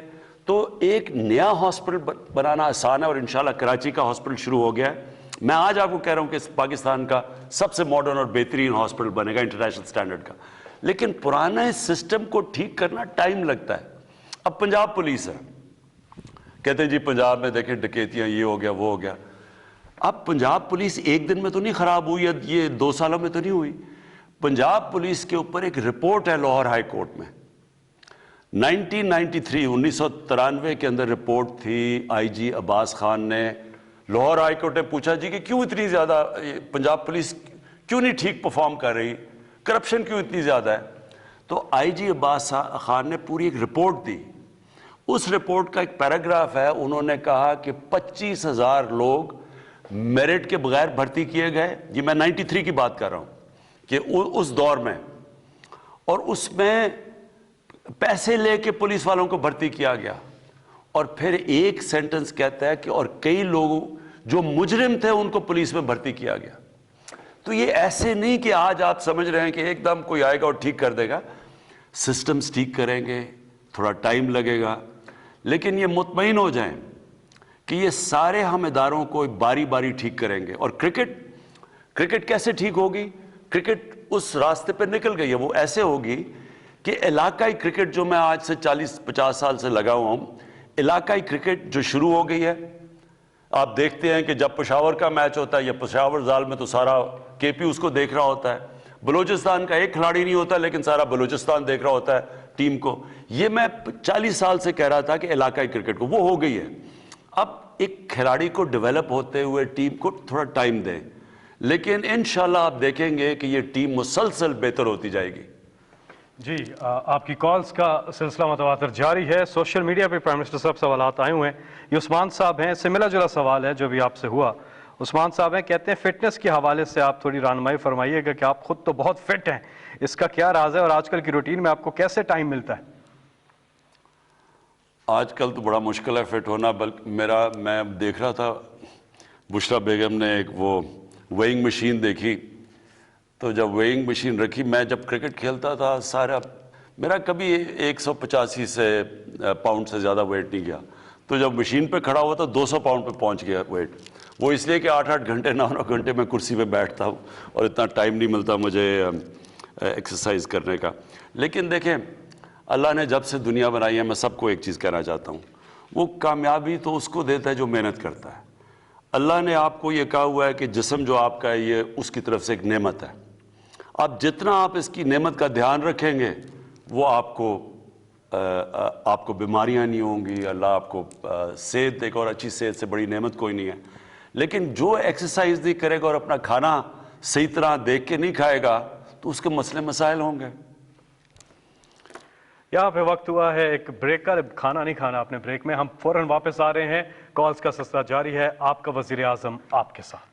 تو ایک نیا ہاسپٹل بنانا آسان ہے اور انشاءاللہ کراچی کا ہاسپٹل شروع ہو گیا ہے. میں آج آپ کو کہہ رہا ہوں کہ پاکستان کا سب سے ماڈرن اور بہترین ہاسپٹل بنے گا انٹرنیشنل سٹینڈرڈ کا. لیکن پرانے سسٹم کو ٹھیک کرنا ٹائم لگتا ہے. اب پنجاب پولیس ہے, کہتے ہیں جی پنجاب میں دیکھیں ڈکیتیاں یہ ہو گیا وہ ہو گیا. اب پنجاب پولیس ایک دن میں تو نہیں خراب ہوئی, یہ 2 سالوں میں تو نہیں ہوئی. پنجاب پولیس کے اوپر ایک رپورٹ ہے لاہور ہائی کورٹ میں 1993 کے اندر رپورٹ تھی. آئی جی عباس خان نے لاہور ہائی کورٹ نے پوچھا جی کہ کیوں اتنی زیادہ پنجاب پولیس کیوں نہیں ٹھیک پرفارم کر رہی, کرپشن کیوں اتنی زیادہ ہے. تو آئی جی عباس خان نے پوری ایک رپورٹ دی. اس رپورٹ کا ایک پیراگراف ہے, انہوں نے کہا کہ 25,000 لوگ میرٹ کے بغیر بھرتی کیے گئے. یہ میں 93 کی بات کر رہا ہوں کہ اس دور میں, اور اس میں پیسے لے کے پولیس والوں کو بھرتی کیا گیا. اور پھر ایک سینٹنس کہتا ہے کہ اور کئی لوگ جو مجرم تھے ان کو پولیس میں بھرتی کیا گیا. تو یہ ایسے نہیں کہ آج آپ سمجھ رہے ہیں کہ ایک دم کوئی آئے گا اور ٹھیک کر دے گا. سسٹمز ٹھیک کریں گے, تھوڑا ٹائم لگے گا, لیکن یہ مطمئن ہو جائیں کہ یہ سارے ہم اداروں کو باری باری ٹھیک کریں گے. اور کرکٹ کیسے ٹھیک ہوگی؟ کرکٹ اس راستے پہ نکل گئی ہے. وہ ایسے ہوگی کہ علاقائی کرکٹ جو میں آج سے 40-50 سال سے لگا ہوا ہوں, علاقائی کرکٹ جو شروع ہو گئی ہے. آپ دیکھتے ہیں کہ جب پشاور کا میچ ہوتا ہے یا پشاور زال میں تو سارا کے پی اس کو دیکھ رہا ہوتا ہے. بلوچستان کا ایک کھلاڑی نہیں ہوتا لیکن سارا بلوچستان دیکھ رہا ہوتا ہے ٹیم کو. یہ میں 40 سال سے کہہ رہا تھا کہ علاقائی کرکٹ کو, وہ ہو گئی ہے. اب ایک کھلاڑی کو ڈیولپ ہوتے ہوئے ٹیم کو تھوڑا ٹائم دیں, لیکن انشاءاللہ آپ دیکھیں گے کہ یہ ٹیم مسلسل بہتر ہوتی جائے گی. جی آپ کی کالز کا سلسلہ متواتر جاری ہے. سوشل میڈیا پہ پرائم منسٹر صاحب سوالات آئے ہوئے ہیں. یہ عثمان صاحب ہیں, سے ملا جلا سوال ہے جو بھی آپ سے ہوا. عثمان صاحب ہیں, کہتے ہیں فٹنس کے حوالے سے آپ تھوڑی رہنمائی فرمائیے گا کہ آپ خود تو بہت فٹ ہیں, اس کا کیا راز ہے اور آج کل کی روٹین میں آپ کو کیسے ٹائم ملتا ہے؟ آج کل تو بڑا مشکل ہے فٹ ہونا. بلکہ میں دیکھ رہا تھا بشرا بیگم نے ایک وہ ویئنگ مشین دیکھی, تو جب ویئنگ مشین رکھی, میں جب کرکٹ کھیلتا تھا سارا میرا کبھی 185 سے پاؤنڈ سے زیادہ ویٹ نہیں گیا. تو جب مشین پہ کھڑا ہوا تو 200 پاؤنڈ پہ پہنچ گیا ویٹ. وہ اس لیے کہ 8-8 گھنٹے 9-9 گھنٹے میں کرسی پہ بیٹھتا ہوں اور اتنا ٹائم نہیں ملتا مجھے ایکسرسائز کرنے کا. لیکن دیکھیں اللہ نے جب سے دنیا بنائی ہے, میں سب کو ایک چیز کہنا چاہتا ہوں, وہ کامیابی تو اس کو دیتا ہے جو محنت کرتا ہے. اللہ نے آپ کو یہ کہا ہوا ہے کہ جسم جو آپ کا ہے یہ اس کی طرف سے ایک نعمت ہے. اب جتنا آپ اس کی نعمت کا دھیان رکھیں گے وہ آپ کو بیماریاں نہیں ہوں گی. اللہ آپ کو صحت, ایک اور اچھی صحت سے بڑی نعمت کوئی نہیں ہے. لیکن جو ایکسرسائز نہیں کرے گا اور اپنا کھانا صحیح طرح دیکھ کے نہیں کھائے گا تو اس کے مسئلے مسائل ہوں گے. یہاں پہ وقت ہوا ہے ایک بریک کا. کھانا نہیں کھانا اپنے بریک میں. ہم فوراً واپس آ رہے ہیں. کالز کا سلسلہ جاری ہے. آپ کا وزیر اعظم آپ کے ساتھ.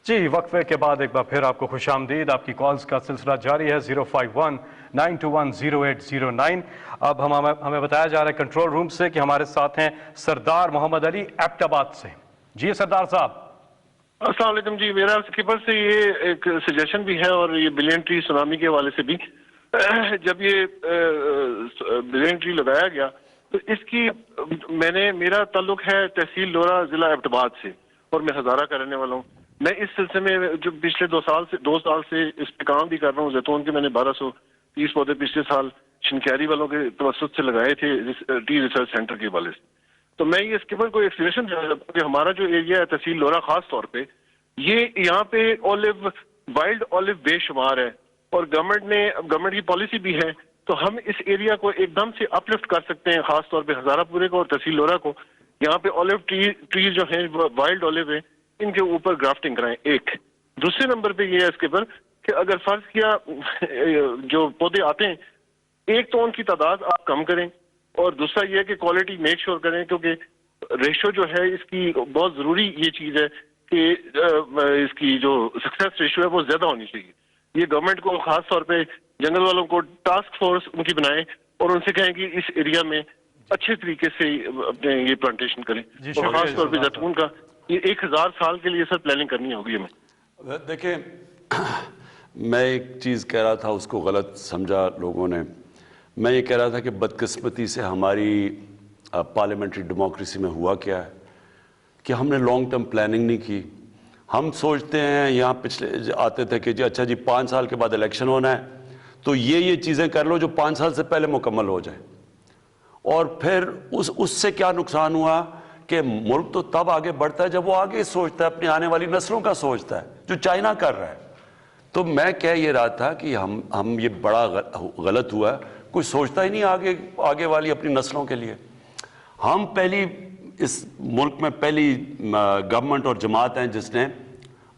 جی وقفے کے بعد ایک بار پھر آپ کو خوش آمدید. آپ کی کالز کا سلسلہ جاری ہے 051-921-0809. اب ہمیں بتایا جا رہا ہے کنٹرول روم سے کہ ہمارے ساتھ ہیں سردار محمد علی ایبٹ آباد سے. جی سردار صاحب. السلام علیکم. جی میرا اسکیپر سے یہ ایک سجیشن بھی ہے اور یہ بلین ٹری سونامی کے حوالے سے بھی. جب یہ بلین ٹری لگایا گیا تو اس کی میرا تعلق ہے تحصیل لورا ضلع ایبٹ آباد سے اور میں ہزارہ کا رہنے والا ہوں. میں اس سلسلے میں جو پچھلے 2 سال سے اس پہ کام بھی کر رہا ہوں. زیتون کے میں نے 1230 پودے پچھلے سال شنکیاری والوں کے توسط سے لگائے تھے ٹی ریسرچ سینٹر کے حوالے سے. تو میں یہ اسکیپر کو ایک سجیشن دینا چاہتا ہوں کہ ہمارا جو ایریا ہے تحصیل لورا خاص طور پہ یہاں پہ وائلڈ اولیو بے شمار ہے اور گورنمنٹ کی پالیسی بھی ہے. تو ہم اس ایریا کو ایک دم سے اپ لفٹ کر سکتے ہیں, خاص طور پہ ہزارہ پورے کو اور تحصیل لورا کو. یہاں پہ اولیو ٹریز جو ہیں وائلڈ اولیو ہیں ان کے اوپر گرافٹنگ کرائیں. ایک دوسرے نمبر پہ یہ ہے اس کے پر کہ اگر فرض کیا جو پودے آتے ہیں ایک تو ان کی تعداد آپ کم کریں اور دوسرا یہ ہے کہ کوالٹی میک شور کریں, کیونکہ ریشو جو ہے اس کی بہت ضروری یہ چیز ہے کہ اس کی جو سکسیس ریشو ہے وہ زیادہ ہونی چاہیے. یہ گورنمنٹ کو خاص طور پہ جنگل والوں کو ٹاسک فورس ان کی بنائیں اور ان سے کہیں کہ اس ایریا میں اچھے طریقے سے اپنے یہ پلانٹیشن کریں. اور خاص طور پہ زیتون کا یہ 1000 سال کے لیے سر پلاننگ کرنی ہوگی ہمیں. دیکھیں میں ایک چیز کہہ رہا تھا, اس کو غلط سمجھا لوگوں نے. میں یہ کہہ رہا تھا کہ بدقسمتی سے ہماری پارلیمنٹری ڈیموکریسی میں ہوا کیا ہے کہ ہم نے لانگ ٹرم پلاننگ نہیں کی. ہم سوچتے ہیں, یہاں پچھلے آتے تھے کہ جی اچھا جی 5 سال کے بعد الیکشن ہونا ہے تو یہ چیزیں کر لو جو 5 سال سے پہلے مکمل ہو جائے. اور پھر اس سے کیا نقصان ہوا کہ ملک تو تب آگے بڑھتا ہے جب وہ آگے سوچتا ہے, اپنی آنے والی نسلوں کا سوچتا ہے, جو چائنا کر رہا ہے. تو میں کہہ یہ رہا تھا کہ ہم یہ بڑا غلط ہوا ہے, کوئی سوچتا ہی نہیں آگے والی اپنی نسلوں کے لیے. ہم پہلی اس ملک میں پہلی گورنمنٹ اور جماعت ہیں جس نے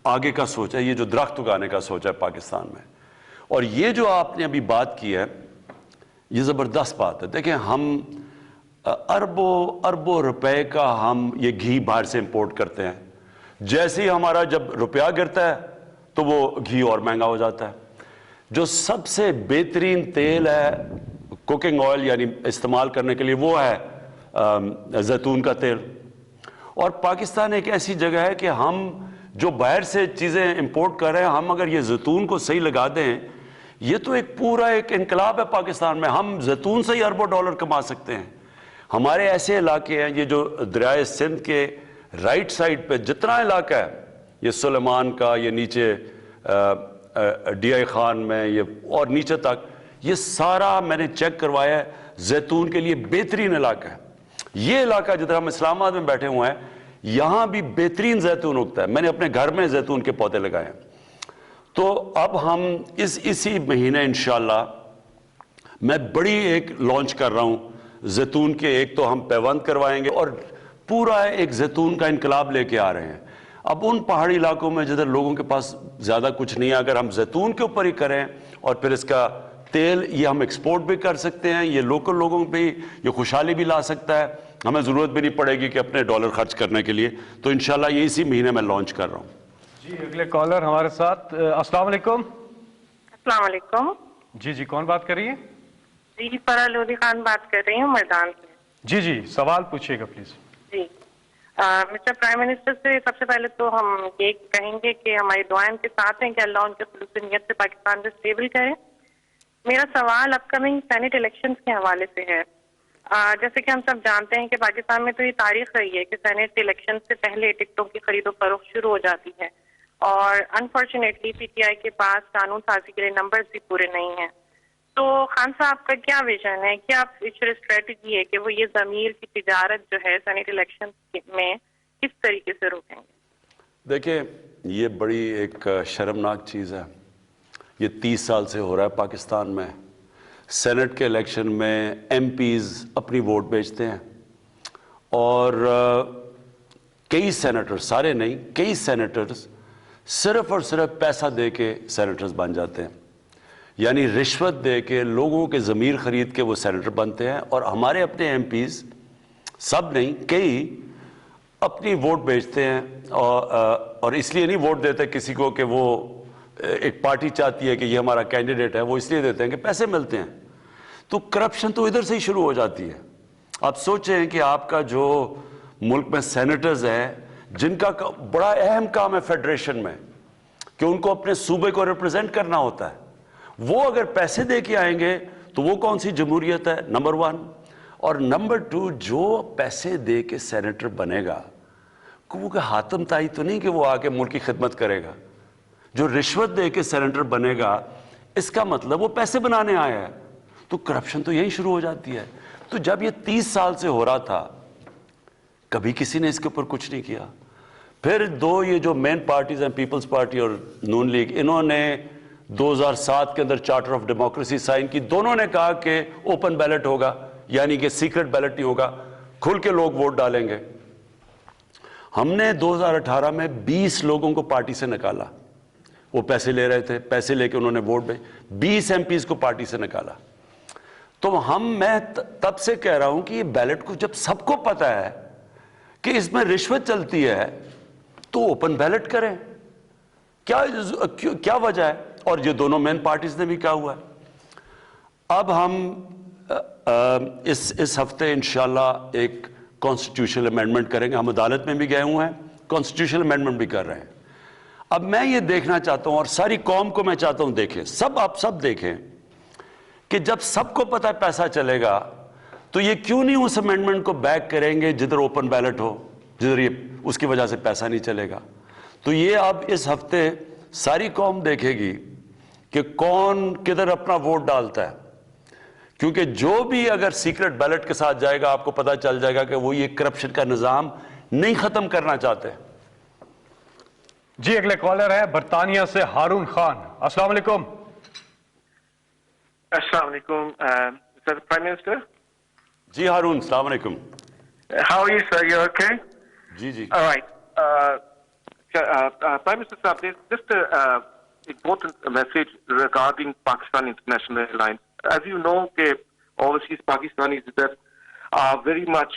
آگے کا سوچا, یہ جو درخت اگانے کا سوچا ہے پاکستان میں. اور یہ جو آپ نے ابھی بات کی ہے یہ زبردست بات ہے. دیکھیں ہم اربوں روپے کا ہم یہ گھی باہر سے امپورٹ کرتے ہیں. جیسے ہی ہمارا جب روپیہ گرتا ہے تو وہ گھی اور مہنگا ہو جاتا ہے. جو سب سے بہترین تیل ہے کوکنگ آئل یعنی استعمال کرنے کے لیے وہ ہے زیتون کا تیل. اور پاکستان ایک ایسی جگہ ہے کہ ہم جو باہر سے چیزیں امپورٹ کر رہے ہیں, ہم اگر یہ زیتون کو صحیح لگا دیں, یہ تو ایک پورا ایک انقلاب ہے پاکستان میں. ہم زیتون سے ہی اربوں ڈالر کما سکتے ہیں. ہمارے ایسے علاقے ہیں, یہ جو دریائے سندھ کے رائٹ سائڈ پہ جتنا علاقہ ہے, یہ سلیمان کا, یہ نیچے ڈی آئی خان میں, یہ اور نیچے تک, یہ سارا میں نے چیک کروایا ہے, زیتون کے لیے بہترین علاقہ ہے. یہ علاقہ جدھر ہم اسلام آباد میں بیٹھے ہوئے ہیں, یہاں بھی بہترین زیتون اگتا ہے. میں نے اپنے گھر میں زیتون کے پودے لگائے ہیں. تو اب ہم اسی مہینے انشاءاللہ میں بڑی ایک لانچ کر رہا ہوں زیتون کے. ایک تو ہم پیوند کروائیں گے اور پورا ایک زیتون کا انقلاب لے کے آ رہے ہیں. اب ان پہاڑی علاقوں میں جدھر لوگوں کے پاس زیادہ کچھ نہیں ہے, اگر ہم زیتون کے اوپر ہی کریں اور پھر اس کا تیل یہ ہم ایکسپورٹ بھی کر سکتے ہیں, یہ لوکل لوگوں پہ یہ خوشحالی بھی لا سکتا ہے, ہمیں ضرورت بھی نہیں پڑے گی کہ اپنے ڈالر خرچ کرنے کے لیے. تو انشاءاللہ یہ اسی مہینے میں لانچ کر رہا ہوں. جی اگلے کالر ہمارے ساتھ. السلام علیکم. السلام علیکم. جی کون بات کر رہی ہے؟ جی فرح لودھی خان بات کر رہی ہوں میدان سے. جی سوال پوچھیے گا پلیز. جی مسٹر پرائم منسٹر سے سب سے پہلے تو ہم یہ کہیں گے کہ ہماری دعائیں ان کے ساتھ ہیں کہ اللہ ان کے خلوص نیت سے پاکستان کو اسٹیبل کرے. میرا سوال اپ کمنگ سینٹ الیکشنز کے حوالے سے ہے. جیسے کہ ہم سب جانتے ہیں کہ پاکستان میں تو یہ تاریخ رہی ہے کہ سینٹ الیکشن سے پہلے ٹکٹوں کی خرید و فروخت شروع ہو جاتی ہے, اور انفارچونیٹلی پی ٹی آئی کے پاس قانون سازی کے لیے نمبرز بھی پورے نہیں ہیں. تو خان صاحب کا کیا ویژن ہے, کیا فیوچر اسٹریٹجی ہے کہ وہ یہ ضمیر کی تجارت جو ہے سینٹ الیکشن میں کس طریقے سے روکیں گے؟ دیکھیں یہ بڑی ایک شرمناک چیز ہے. یہ 30 سال سے ہو رہا ہے پاکستان میں. سینٹ کے الیکشن میں ایم پیز اپنی ووٹ بیچتے ہیں اور کئی سینیٹر, سارے نہیں, کئی سینیٹرز صرف اور صرف پیسہ دے کے سینیٹرز بن جاتے ہیں. یعنی رشوت دے کے لوگوں کے ضمیر خرید کے وہ سینیٹر بنتے ہیں. اور ہمارے اپنے ایم پیز, سب نہیں کئی, اپنی ووٹ بیچتے ہیں. اور اس لیے نہیں ووٹ دیتے کسی کو کہ وہ ایک پارٹی چاہتی ہے کہ یہ ہمارا کینڈیڈیٹ ہے, وہ اس لیے دیتے ہیں کہ پیسے ملتے ہیں. تو کرپشن تو ادھر سے ہی شروع ہو جاتی ہے. آپ سوچیں کہ آپ کا جو ملک میں سینیٹرز ہیں جن کا بڑا اہم کام ہے فیڈریشن میں کہ ان کو اپنے صوبے کو ریپرزینٹ کرنا ہوتا ہے, وہ اگر پیسے دے کے آئیں گے تو وہ کون سی جمہوریت ہے؟ نمبر 1. اور نمبر 2, جو پیسے دے کے سینیٹر بنے گا وہ کہ حاتم تائی تو نہیں کہ وہ آ کے ملک کی خدمت کرے گا. جو رشوت دے کے سینیٹر بنے گا اس کا مطلب وہ پیسے بنانے آیا ہے. تو کرپشن تو یہی شروع ہو جاتی ہے. تو جب یہ 30 سال سے ہو رہا تھا کبھی کسی نے اس کے اوپر کچھ نہیں کیا. پھر یہ جو مین پارٹیز ہیں پیپلز پارٹی اور نون لیگ, انہوں نے 2007 کے اندر چارٹر آف ڈیموکریسی سائن کی. دونوں نے کہا کہ اوپن بیلٹ ہوگا, یعنی کہ سیکرٹ بیلٹ نہیں ہوگا, کھل کے لوگ ووٹ ڈالیں گے. ہم نے 2018 میں 20 لوگوں کو پارٹی سے نکالا. وہ پیسے لے رہے تھے, پیسے لے کے انہوں نے ووٹ 20 ایم پیز کو پارٹی سے نکالا. تو میں تب سے کہہ رہا ہوں کہ یہ بیلٹ کو جب سب کو پتا ہے کہ اس میں رشوت چلتی ہے تو اوپن بیلٹ کریں. کیا وجہ ہے؟ اور یہ دونوں مین پارٹیز نے بھی کہا ہوا ہے. اب ہم اس ہفتے انشاءاللہ ایک کانسٹیٹیوشنل امینڈمنٹ کریں گے. ہم عدالت میں بھی گئے ہوئے ہیں, کانسٹیٹیوشنل امینڈمنٹ بھی کر رہے ہیں. اب میں یہ دیکھنا چاہتا ہوں اور ساری قوم کو میں چاہتا ہوں دیکھیں، آپ سب دیکھیں کہ جب سب کو پتہ ہے پیسہ چلے گا تو یہ کیوں نہیں اس امینڈمنٹ کو بیک کریں گے جدھر اوپن بیلٹ ہو، جدھر یہ اس کی وجہ سے پیسہ نہیں چلے گا. تو یہ اب اس ہفتے ساری قوم دیکھے گی کہ کون کدھر اپنا ووٹ ڈالتا ہے، کیونکہ جو بھی اگر سیکرٹ بیلٹ کے ساتھ جائے گا آپ کو پتہ چل جائے گا کہ وہ یہ کرپشن کا نظام نہیں ختم کرنا چاہتے. جی اگلے کالر ہے برطانیہ سے ہارون خان. السلام علیکم. السلام علیکم. Mr. Prime Minister. جی ہارون، السلام علیکم. How are you, sir? You okay? G G. All right. Prime Minister Saab, there's just an important message regarding Pakistan International Airlines. As you know, overseas Pakistanis that are very much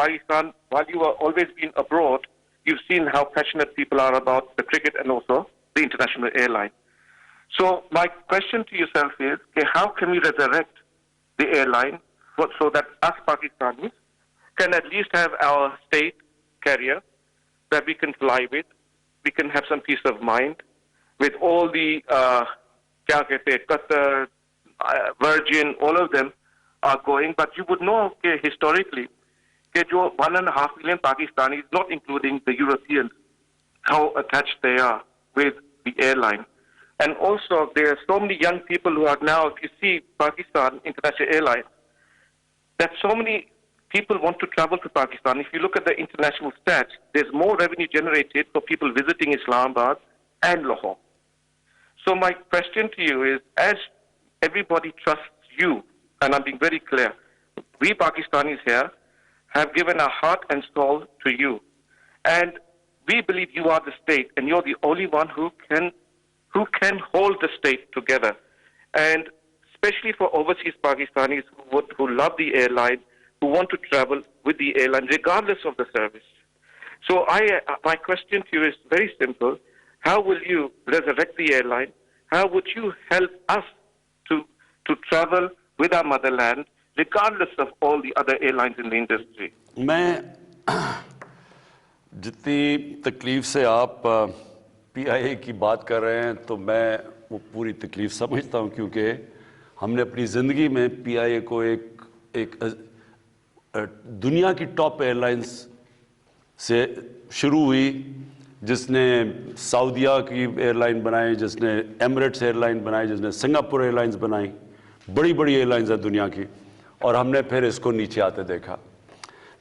Pakistan, while you have always been abroad, you've seen how passionate people are about the cricket and also the international airline. So my question to yourself is, how can we resurrect the airline so that us Pakistanis can at least have our state carrier that we can fly with, we can have some peace of mind with all the Qatar, Virgin, all of them are going. But you would know historically, 1.5 million Pakistanis, not including the Europeans, how attached they are with the airline. And also, there are so many young people who are now, if you see Pakistan International Airlines, that so many people want to travel to Pakistan. If you look at the international stats, there's more revenue generated for people visiting Islamabad and Lahore. So my question to you is, as everybody trusts you, and I'm being very clear, we Pakistanis here have given our heart and soul to you. And we believe you are the state, and you're the only one who can hold the state together. And especially for overseas Pakistanis who love the airline, who want to travel with the airline regardless of the service. So my question to you is very simple. How will you resurrect the airline? How would you help us to travel with our motherland regardless of all the other airlines in the industry? میں جتنی تکلیف سے آپ پی آئی اے کی بات کر رہے ہیں تو میں وہ پوری تکلیف سمجھتا ہوں، کیونکہ ہم نے اپنی زندگی میں پی آئی اے کو ایک دنیا کی ٹاپ ایئر لائنز سے شروع ہوئی، جس نے سعودیہ کی ایئر لائن بنائی، جس نے ایمریٹس ایئر لائن بنائی، جس نے سنگاپور ایئر لائنز بنائی، بڑی بڑی ایئر لائنز ہیں دنیا کی، اور ہم نے پھر اس کو نیچے آتے دیکھا.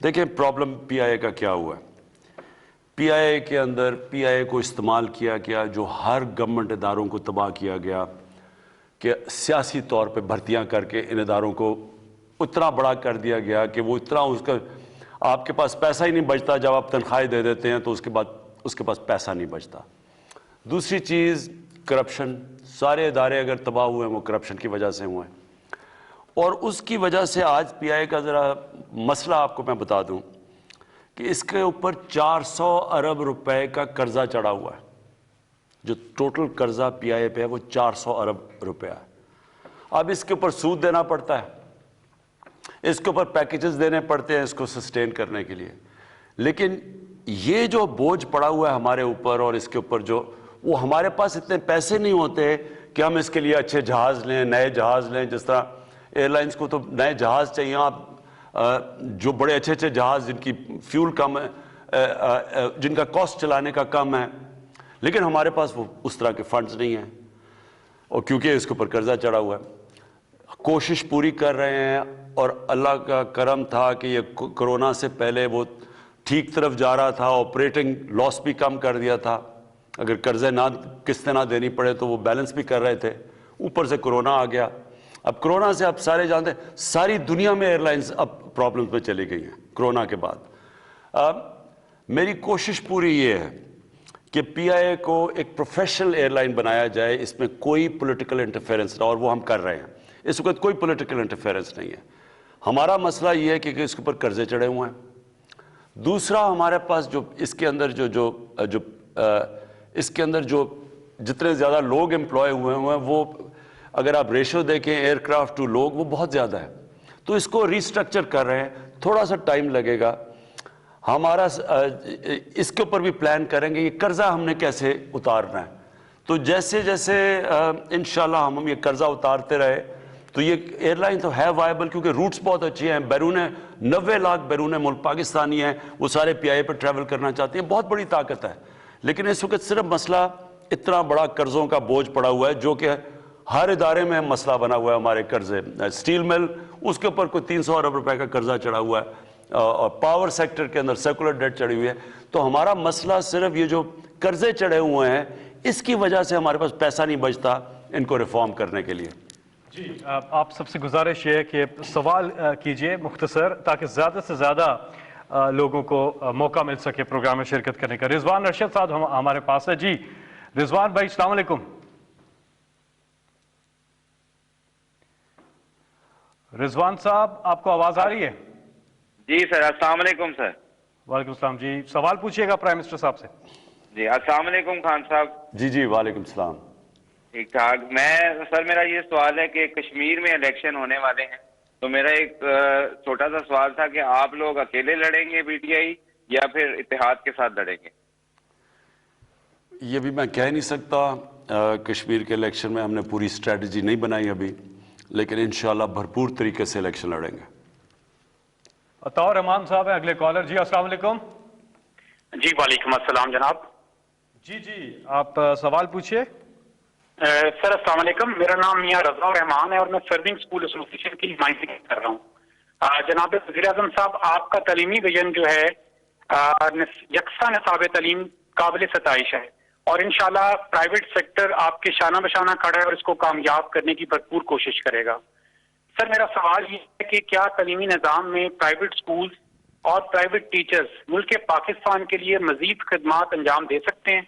دیکھیں پرابلم پی آئی اے کا کیا ہوا ہے. پی آئی اے کے اندر پی آئی اے کو استعمال کیا گیا جو ہر گورنمنٹ اداروں کو تباہ کیا گیا، کہ سیاسی طور پہ بھرتیاں کر کے ان اداروں کو اتنا بڑا کر دیا گیا کہ وہ اتنا آپ کے پاس پیسہ ہی نہیں بچتا. جب آپ تنخواہیں دے دیتے ہیں تو اس کے بعد اس کے پاس پیسہ نہیں بچتا. دوسری چیز کرپشن. سارے ادارے اگر تباہ ہوئے ہیں وہ کرپشن کی وجہ سے ہوئے ہیں، اور اس کی وجہ سے آج پی آئی اے کا ذرا مسئلہ آپ کو میں بتا دوں کہ اس کے اوپر 400 ارب روپے کا قرضہ چڑھا ہوا ہے. جو ٹوٹل قرضہ پی آئی اے پہ ہے وہ 400 ارب روپے ہے. اب اس کے اوپر سود دینا پڑتا ہے، اس کے اوپر پیکیجز دینے پڑتے ہیں اس کو سسٹین کرنے کے لیے. لیکن یہ جو بوجھ پڑا ہوا ہے ہمارے اوپر، اور اس کے اوپر جو وہ ہمارے پاس اتنے پیسے نہیں ہوتے کہ ہم اس کے لیے اچھے جہاز لیں، نئے جہاز لیں. جس طرح ایئر لائنس کو تو نئے جہاز چاہیے، آپ جو بڑے اچھے اچھے جہاز جن کی فیول کم ہے، جن کا کاسٹ چلانے کا کم ہے، لیکن ہمارے پاس وہ اس طرح کے فنڈز نہیں ہیں، اور کیونکہ اس کے اوپر قرضہ چڑھا ہوا ہے. کوشش پوری کر رہے ہیں، اور اللہ کا کرم تھا کہ یہ کرونا سے پہلے وہ ٹھیک طرف جا رہا تھا، آپریٹنگ لاس بھی کم کر دیا تھا. اگر قرضے قسطیں نہ دینی پڑے تو وہ بیلنس بھی کر رہے تھے. اوپر سے کرونا آ گیا. اب کرونا سے آپ سارے جانتے ہیں ساری دنیا میں ایئر لائنز اب پرابلمز میں چلی گئی ہیں کرونا کے بعد. میری کوشش پوری یہ ہے کہ پی آئی اے کو ایک پروفیشنل ایئر لائن بنایا جائے، اس میں کوئی پولیٹیکل انٹرفیئرنس نہ، اور وہ ہم کر رہے ہیں. اس وقت کوئی پولیٹیکل انٹرفیئرنس نہیں ہے. ہمارا مسئلہ یہ ہے کہ اس کے اوپر قرضے چڑھے ہوئے ہیں. دوسرا ہمارے پاس جو اس کے اندر اس کے اندر جو جتنے زیادہ لوگ امپلائے ہوئے ہیں وہ اگر آپ ریشو دیکھیں ایئر کرافٹ ٹو لوگ وہ بہت زیادہ ہے. تو اس کو ریسٹرکچر کر رہے ہیں، تھوڑا سا ٹائم لگے گا. ہمارا اس کے اوپر بھی پلان کریں گے یہ قرضہ ہم نے کیسے اتارنا ہے. تو جیسے جیسے انشاءاللہ ہم یہ قرضہ اتارتے رہے تو یہ ایئر لائن تو ہے وائبل, کیونکہ روٹس بہت اچھی ہیں. 90 لاکھ بیرون ملک پاکستانی ہیں, وہ سارے پی آئی اے پہ ٹریول کرنا چاہتے ہیں, بہت بڑی طاقت ہے. لیکن اس وقت صرف مسئلہ اتنا بڑا قرضوں کا بوجھ پڑا ہوا ہے جو کہ ہر ادارے میں مسئلہ بنا ہوا ہے. ہمارے قرضے, اسٹیل مل اس کے اوپر کوئی 300 ارب روپے کا قرضہ چڑھا ہوا ہے, اور پاور سیکٹر کے اندر سیکولر ڈیٹ چڑھی ہوئی ہے. تو ہمارا مسئلہ صرف یہ جو قرضے چڑھے ہوئے ہیں اس کی وجہ سے ہمارے پاس پیسہ نہیں بچتا ان کو ریفارم کرنے کے لیے. جی آپ سب سے گزارش ہے کہ سوال کیجئے مختصر, تاکہ زیادہ سے زیادہ لوگوں کو موقع مل سکے پروگرام میں شرکت کرنے کا. رضوان ارشد صاحب ہمارے پاس ہے. جی رضوان بھائی السلام علیکم. رضوان صاحب آپ کو آواز آ رہی ہے؟ جی سر السلام علیکم سر. وعلیکم السلام. جی سوال پوچھئے گا پرائم منسٹر صاحب سے. جی السلام علیکم خان صاحب. جی وعلیکم السلام. ٹھیک ٹھاک. سر میرا یہ سوال ہے کہ کشمیر میں الیکشن ہونے والے ہیں, تو میرا ایک چھوٹا سا سوال تھا کہ آپ لوگ اکیلے لڑیں گے پی ٹی آئی یا پھر اتحاد کے ساتھ لڑیں گے؟ یہ بھی میں کہہ نہیں سکتا. کشمیر کے الیکشن میں ہم نے پوری اسٹریٹجی نہیں بنائی ابھی, لیکن انشاءاللہ بھرپور طریقے سے الیکشن لڑیں گے. عطاء رحمان صاحب ہیں اگلے کالر. جی السلام علیکم. جی وعلیکم السلام جناب. جی آپ سوال پوچھئے. سر السلام علیکم. میرا نام میاں رضا رحمان ہے اور میں سرونگ اسکول ایسوسی ایشن کی نمائندگی کر رہا ہوں. جناب وزیر اعظم صاحب, آپ کا تعلیمی ویژن جو ہے یکساں نصاب تعلیم قابل ستائش ہے, اور انشاءاللہ پرائیویٹ سیکٹر آپ کے شانہ بشانہ کھڑا ہے اور اس کو کامیاب کرنے کی بھرپور کوشش کرے گا. سر میرا سوال یہ ہے کہ کیا تعلیمی نظام میں پرائیویٹ سکولز اور پرائیویٹ ٹیچرز ملک پاکستان کے لیے مزید خدمات انجام دے سکتے ہیں؟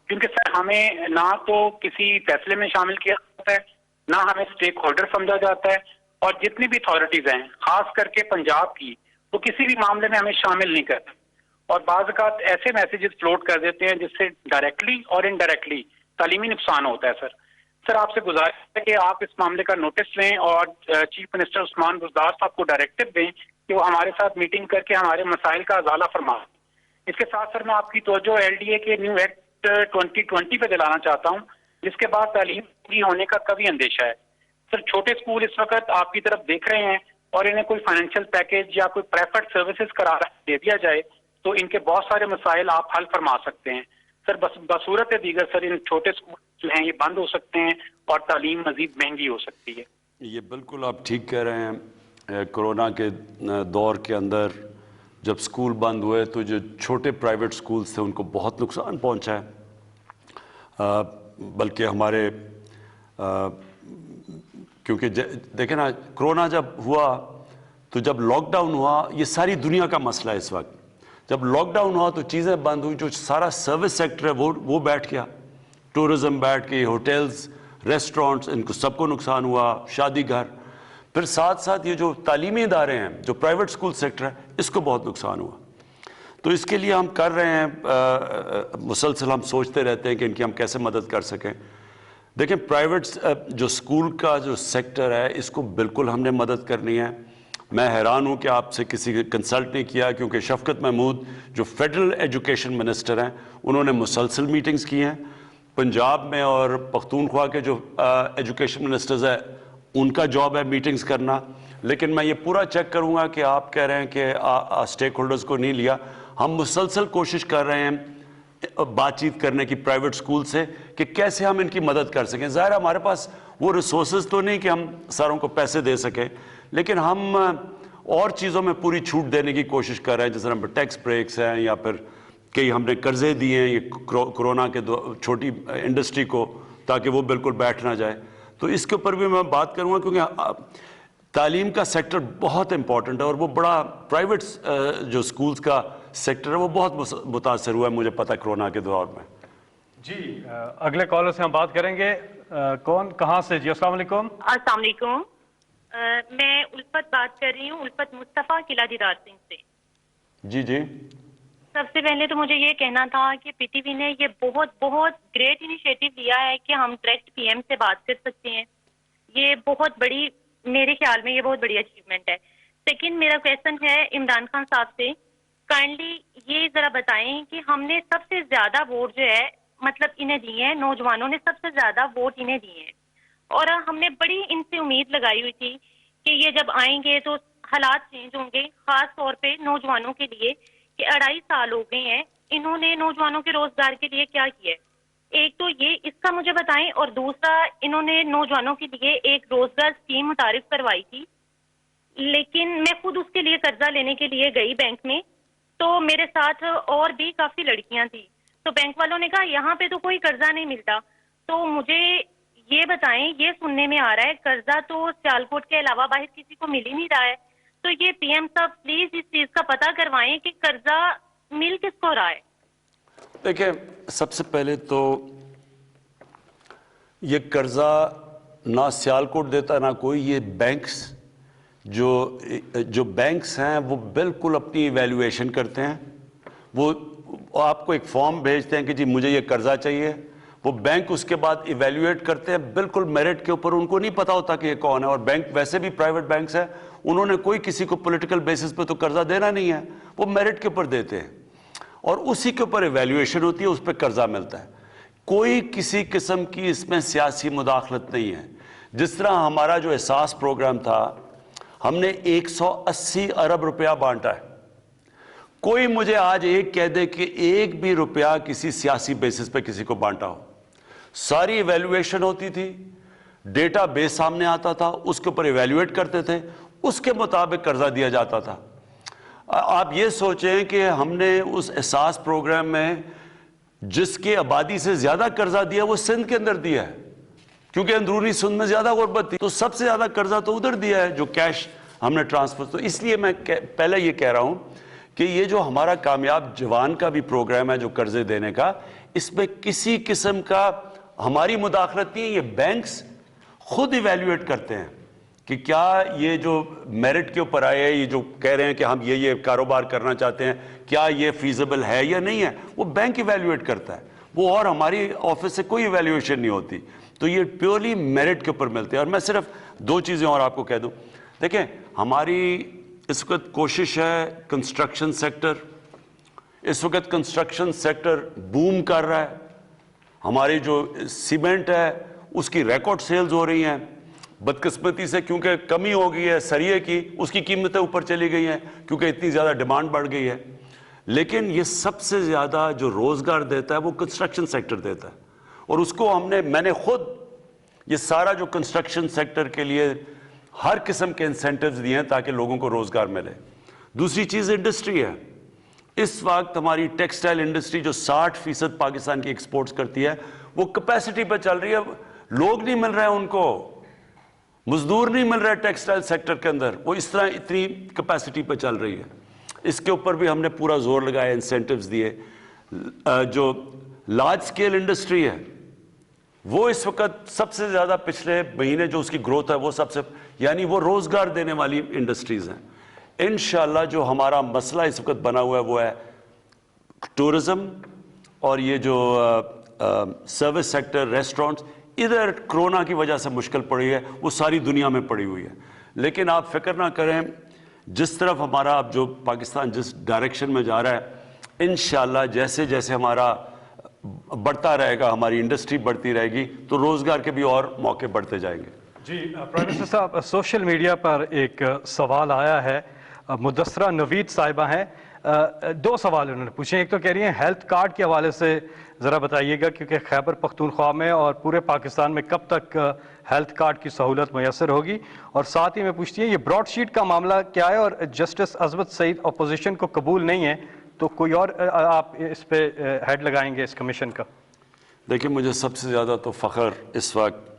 کیونکہ سر ہمیں نہ تو کسی فیصلے میں شامل کیا جاتا ہے, نہ ہمیں اسٹیک ہولڈر سمجھا جاتا ہے, اور جتنی بھی اتھارٹیز ہیں خاص کر کے پنجاب کی, وہ کسی بھی معاملے میں ہمیں شامل نہیں کرتے, اور بعض اوقات ایسے میسیجز فلوٹ کر دیتے ہیں جس سے ڈائریکٹلی اور انڈائریکٹلی تعلیمی نقصان ہوتا ہے. سر آپ سے گزارش ہے کہ آپ اس معاملے کا نوٹس لیں اور چیف منسٹر عثمان بزدار صاحب کو ڈائریکٹو دیں کہ وہ ہمارے ساتھ میٹنگ کر کے ہمارے مسائل کا ازالہ فرمائیں. اس کے ساتھ سر میں آپ کی توجہ ایل ڈی اے کے نیو ایکٹ 2020 پہ دلانا چاہتا ہوں, جس کے بعد تعلیم پوری ہونے کا کبھی اندیشہ ہے. سر چھوٹے اسکول اس وقت آپ کی طرف دیکھ رہے ہیں, اور انہیں کوئی فائنینشیل پیکیج یا کوئی پریفرڈ سروسز قرار دے دیا جائے تو ان کے بہت سارے مسائل آپ حل فرما سکتے ہیں. سر بصورت دیگر سر ان چھوٹے اسکول جو ہیں یہ بند ہو سکتے ہیں اور تعلیم مزید مہنگی ہو سکتی ہے. یہ بالکل آپ ٹھیک کہہ رہے ہیں. کرونا کے دور کے اندر جب سکول بند ہوئے تو جو چھوٹے پرائیویٹ سکولز تھے ان کو بہت نقصان پہنچا ہے. بلکہ ہمارے کیونکہ دیکھیں نا, کرونا جب ہوا تو جب لاک ڈاؤن ہوا, یہ ساری دنیا کا مسئلہ ہے اس وقت. جب لاک ڈاؤن ہوا تو چیزیں بند ہوئی, جو سارا سروس سیکٹر ہے وہ بیٹھ گیا, ٹورزم بیٹھ کے, ہوٹلز, ریسٹورنٹس, ان کو سب کو نقصان ہوا, شادی گھر. پھر ساتھ ساتھ یہ جو تعلیمی ادارے ہیں, جو پرائیویٹ سکول سیکٹر ہے, اس کو بہت نقصان ہوا. تو اس کے لیے ہم کر رہے ہیں, مسلسل ہم سوچتے رہتے ہیں کہ ان کی ہم کیسے مدد کر سکیں. دیکھیں پرائیویٹ جو سکول کا جو سیکٹر ہے اس کو بالکل ہم نے مدد کرنی ہے. میں حیران ہوں کہ آپ سے کسی کنسلٹ نہیں کیا, کیونکہ شفقت محمود جو فیڈرل ایجوکیشن منسٹر ہیں انہوں نے مسلسل میٹنگز کی ہیں. پنجاب میں اور پختونخوا کے جو ایجوکیشن منسٹرز ہیں ان کا جاب ہے میٹنگز کرنا. لیکن میں یہ پورا چیک کروں گا کہ آپ کہہ رہے ہیں کہ اسٹیک ہولڈرز کو نہیں لیا. ہم مسلسل کوشش کر رہے ہیں بات چیت کرنے کی پرائیویٹ سکول سے کہ کیسے ہم ان کی مدد کر سکیں. ظاہر ہے ہمارے پاس وہ ریسورسز تو نہیں کہ ہم ساروں کو پیسے دے سکیں, لیکن ہم اور چیزوں میں پوری چھوٹ دینے کی کوشش کر رہے ہیں, جیسے ہم ٹیکس بریکس ہیں یا پھر کئی ہم نے قرضے دیے ہیں یہ کرونا کے چھوٹی انڈسٹری کو, تاکہ وہ بالکل بیٹھ نہ جائے. تو اس کے اوپر بھی میں بات کروں گا, کیونکہ تعلیم کا سیکٹر بہت امپورٹنٹ ہے, اور وہ بڑا پرائیویٹ جو سکولز کا سیکٹر ہے وہ بہت متاثر ہوا ہے مجھے پتہ کرونا کے دور میں. جی اگلے کالر سے ہم بات کریں گے. کون کہاں سے؟ جی السلام علیکم. السلام علیکم. میں الفت بات کر رہی ہوں, الفت مصطفیٰ قلعہ دیدار سنگھ سے. جی سب سے پہلے تو مجھے یہ کہنا تھا کہ پی ٹی وی نے یہ بہت گریٹ انیشیٹو لیا ہے کہ ہم ڈائریکٹ پی ایم سے بات کر سکتے ہیں. یہ بہت بڑی, میرے خیال میں یہ بہت بڑی اچیومنٹ ہے. سیکنڈ میرا کویشچن ہے عمران خان صاحب سے کائنڈلی یہ ذرا بتائیں کہ ہم نے سب سے زیادہ ووٹ جو ہے مطلب انہیں دیے ہیں، نوجوانوں نے سب سے زیادہ ووٹ انہیں دیے ہیں، اور ہم نے بڑی ان سے امید لگائی ہوئی تھی کہ یہ جب آئیں گے تو حالات چینج ہوں گے، خاص طور پہ نوجوانوں کے لیے کہ 2.5 سال ہو گئے ہیں انہوں نے نوجوانوں کے روزگار کے لیے کیا کیا ہے۔ ایک تو یہ اس کا مجھے بتائیں، اور دوسرا انہوں نے نوجوانوں کے لیے ایک روزگار اسکیم متعارف کروائی تھی، لیکن میں خود اس کے لیے قرضہ لینے کے لیے گئی بینک میں، تو میرے ساتھ اور بھی کافی لڑکیاں تھیں، تو بینک والوں نے کہا یہاں پہ تو کوئی قرضہ نہیں ملتا۔ تو مجھے یہ بتائیں، یہ سننے میں آ رہا ہے قرضہ تو سیالکوٹ کے علاوہ باہر کسی کو مل ہی نہیں رہا ہے، تو یہ پی ایم صاحب پلیز اس چیز کا پتہ کروائیں کہ قرضہ مل کس کو رہا ہے۔ دیکھیں، سب سے پہلے تو یہ قرضہ نہ سیالکوٹ دیتا نہ کوئی، یہ بینکس جو بینکس ہیں وہ بالکل اپنی ایویلویشن کرتے ہیں، وہ آپ کو ایک فارم بھیجتے ہیں کہ جی مجھے یہ قرضہ چاہیے، وہ بینک اس کے بعد ایویلویٹ کرتے ہیں بالکل میرٹ کے اوپر، ان کو نہیں پتا ہوتا کہ یہ کون ہے، اور بینک ویسے بھی پرائیویٹ بینکس ہیں، انہوں نے کوئی کسی کو پولیٹیکل بیسس پہ تو قرضہ دینا نہیں ہے، وہ میرٹ کے اوپر دیتے ہیں اور اسی کے اوپر ایویلویشن ہوتی ہے، اس پہ قرضہ ملتا ہے۔ کوئی کسی قسم کی اس میں سیاسی مداخلت نہیں ہے۔ جس طرح ہمارا جو احساس پروگرام تھا، ہم نے 180 ارب روپیہ بانٹا ہے۔ کوئی مجھے آج ایک کہہ دے کہ ایک بھی روپیہ کسی سیاسی بیسس پہ کسی کو بانٹا ہو، ساری ایویلویشن ہوتی تھی، ڈیٹا بیس سامنے آتا تھا، اس کے اوپر ایویلویٹ کرتے تھے، اس کے مطابق قرضہ دیا جاتا تھا۔ آپ یہ سوچیں کہ ہم نے اس احساس پروگرام میں جس کی آبادی سے زیادہ قرضہ دیا وہ سندھ کے اندر دیا ہے، کیونکہ اندرونی سندھ میں زیادہ غربت تھی، تو سب سے زیادہ قرضہ تو ادھر دیا ہے جو کیش ہم نے ٹرانسفر۔ تو اس لیے میں پہلے یہ کہہ رہا ہوں کہ یہ جو ہمارا کامیاب جوان کا بھی پروگرام ہے جو قرضے دینے کا، اس میں کسی قسم کا ہماری مداخلت نہیں ہے، یہ بینکس خود ایویلویٹ کرتے ہیں کہ کیا یہ جو میرٹ کے اوپر آئے ہیں، یہ جو کہہ رہے ہیں کہ ہم یہ کاروبار کرنا چاہتے ہیں، کیا یہ فیزیبل ہے یا نہیں ہے، وہ بینک ایویلویٹ کرتا ہے، وہ اور ہماری آفس سے کوئی ایویلویشن نہیں ہوتی، تو یہ پیورلی میرٹ کے اوپر ملتے ہیں۔ اور میں صرف 2 چیزیں اور آپ کو کہہ دوں، دیکھیں ہماری اس وقت کوشش ہے کنسٹرکشن سیکٹر، اس وقت کنسٹرکشن سیکٹر بوم کر رہا ہے، ہماری جو سیمنٹ ہے اس کی ریکارڈ سیلز ہو رہی ہیں، بدقسمتی سے کیونکہ کمی ہو گئی ہے سریے کی، اس کی قیمتیں اوپر چلی گئی ہیں کیونکہ اتنی زیادہ ڈیمانڈ بڑھ گئی ہے، لیکن یہ سب سے زیادہ جو روزگار دیتا ہے وہ کنسٹرکشن سیکٹر دیتا ہے، اور اس کو میں نے خود یہ سارا جو کنسٹرکشن سیکٹر کے لیے ہر قسم کے انسینٹیوز دیے ہیں تاکہ لوگوں کو روزگار ملے۔ دوسری چیز انڈسٹری ہے، اس وقت ہماری ٹیکسٹائل انڈسٹری جو 60% پاکستان کی ایکسپورٹس کرتی ہے وہ کیپیسٹی پہ چل رہی ہے، لوگ نہیں مل رہے ہیں، ان کو مزدور نہیں مل رہے ٹیکسٹائل سیکٹر کے اندر، وہ اس طرح اتنی کیپیسٹی پہ چل رہی ہے۔ اس کے اوپر بھی ہم نے پورا زور لگایا، انسینٹیوز دیے۔ جو لارج سکیل انڈسٹری ہے وہ اس وقت سب سے زیادہ پچھلے مہینے جو اس کی گروتھ ہے وہ سب سے، یعنی وہ روزگار دینے والی انڈسٹریز ہیں۔ انشاءاللہ جو ہمارا مسئلہ اس وقت بنا ہوا ہے وہ ہے ٹورزم اور یہ جو سروس سیکٹر، ریسٹورنٹس، ادھر کرونا کی وجہ سے مشکل پڑی ہے، وہ ساری دنیا میں پڑی ہوئی ہے، لیکن آپ فکر نہ کریں، جس طرف ہمارا اب جو پاکستان جس ڈائریکشن میں جا رہا ہے، انشاءاللہ جیسے جیسے ہمارا بڑھتا رہے گا، ہماری انڈسٹری بڑھتی رہے گی تو روزگار کے بھی اور موقع بڑھتے جائیں گے۔ جی پرائم منسٹر صاحب، سوشل میڈیا پر ایک سوال آیا ہے، مدثرہ نوید صاحبہ ہیں، 2 سوال انہوں نے پوچھے۔ ایک تو کہہ رہی ہیں ہیلتھ کارڈ کے حوالے سے ذرا بتائیے گا، کیونکہ خیبر پختونخوا میں اور پورے پاکستان میں کب تک ہیلتھ کارڈ کی سہولت میسر ہوگی، اور ساتھ ہی میں پوچھتی ہیں یہ براڈ شیٹ کا معاملہ کیا ہے، اور جسٹس عظمت سعید اپوزیشن کو قبول نہیں ہے تو کوئی اور آپ اس پہ ہیڈ لگائیں گے اس کمیشن کا؟ دیکھیں مجھے سب سے زیادہ تو فخر اس وقت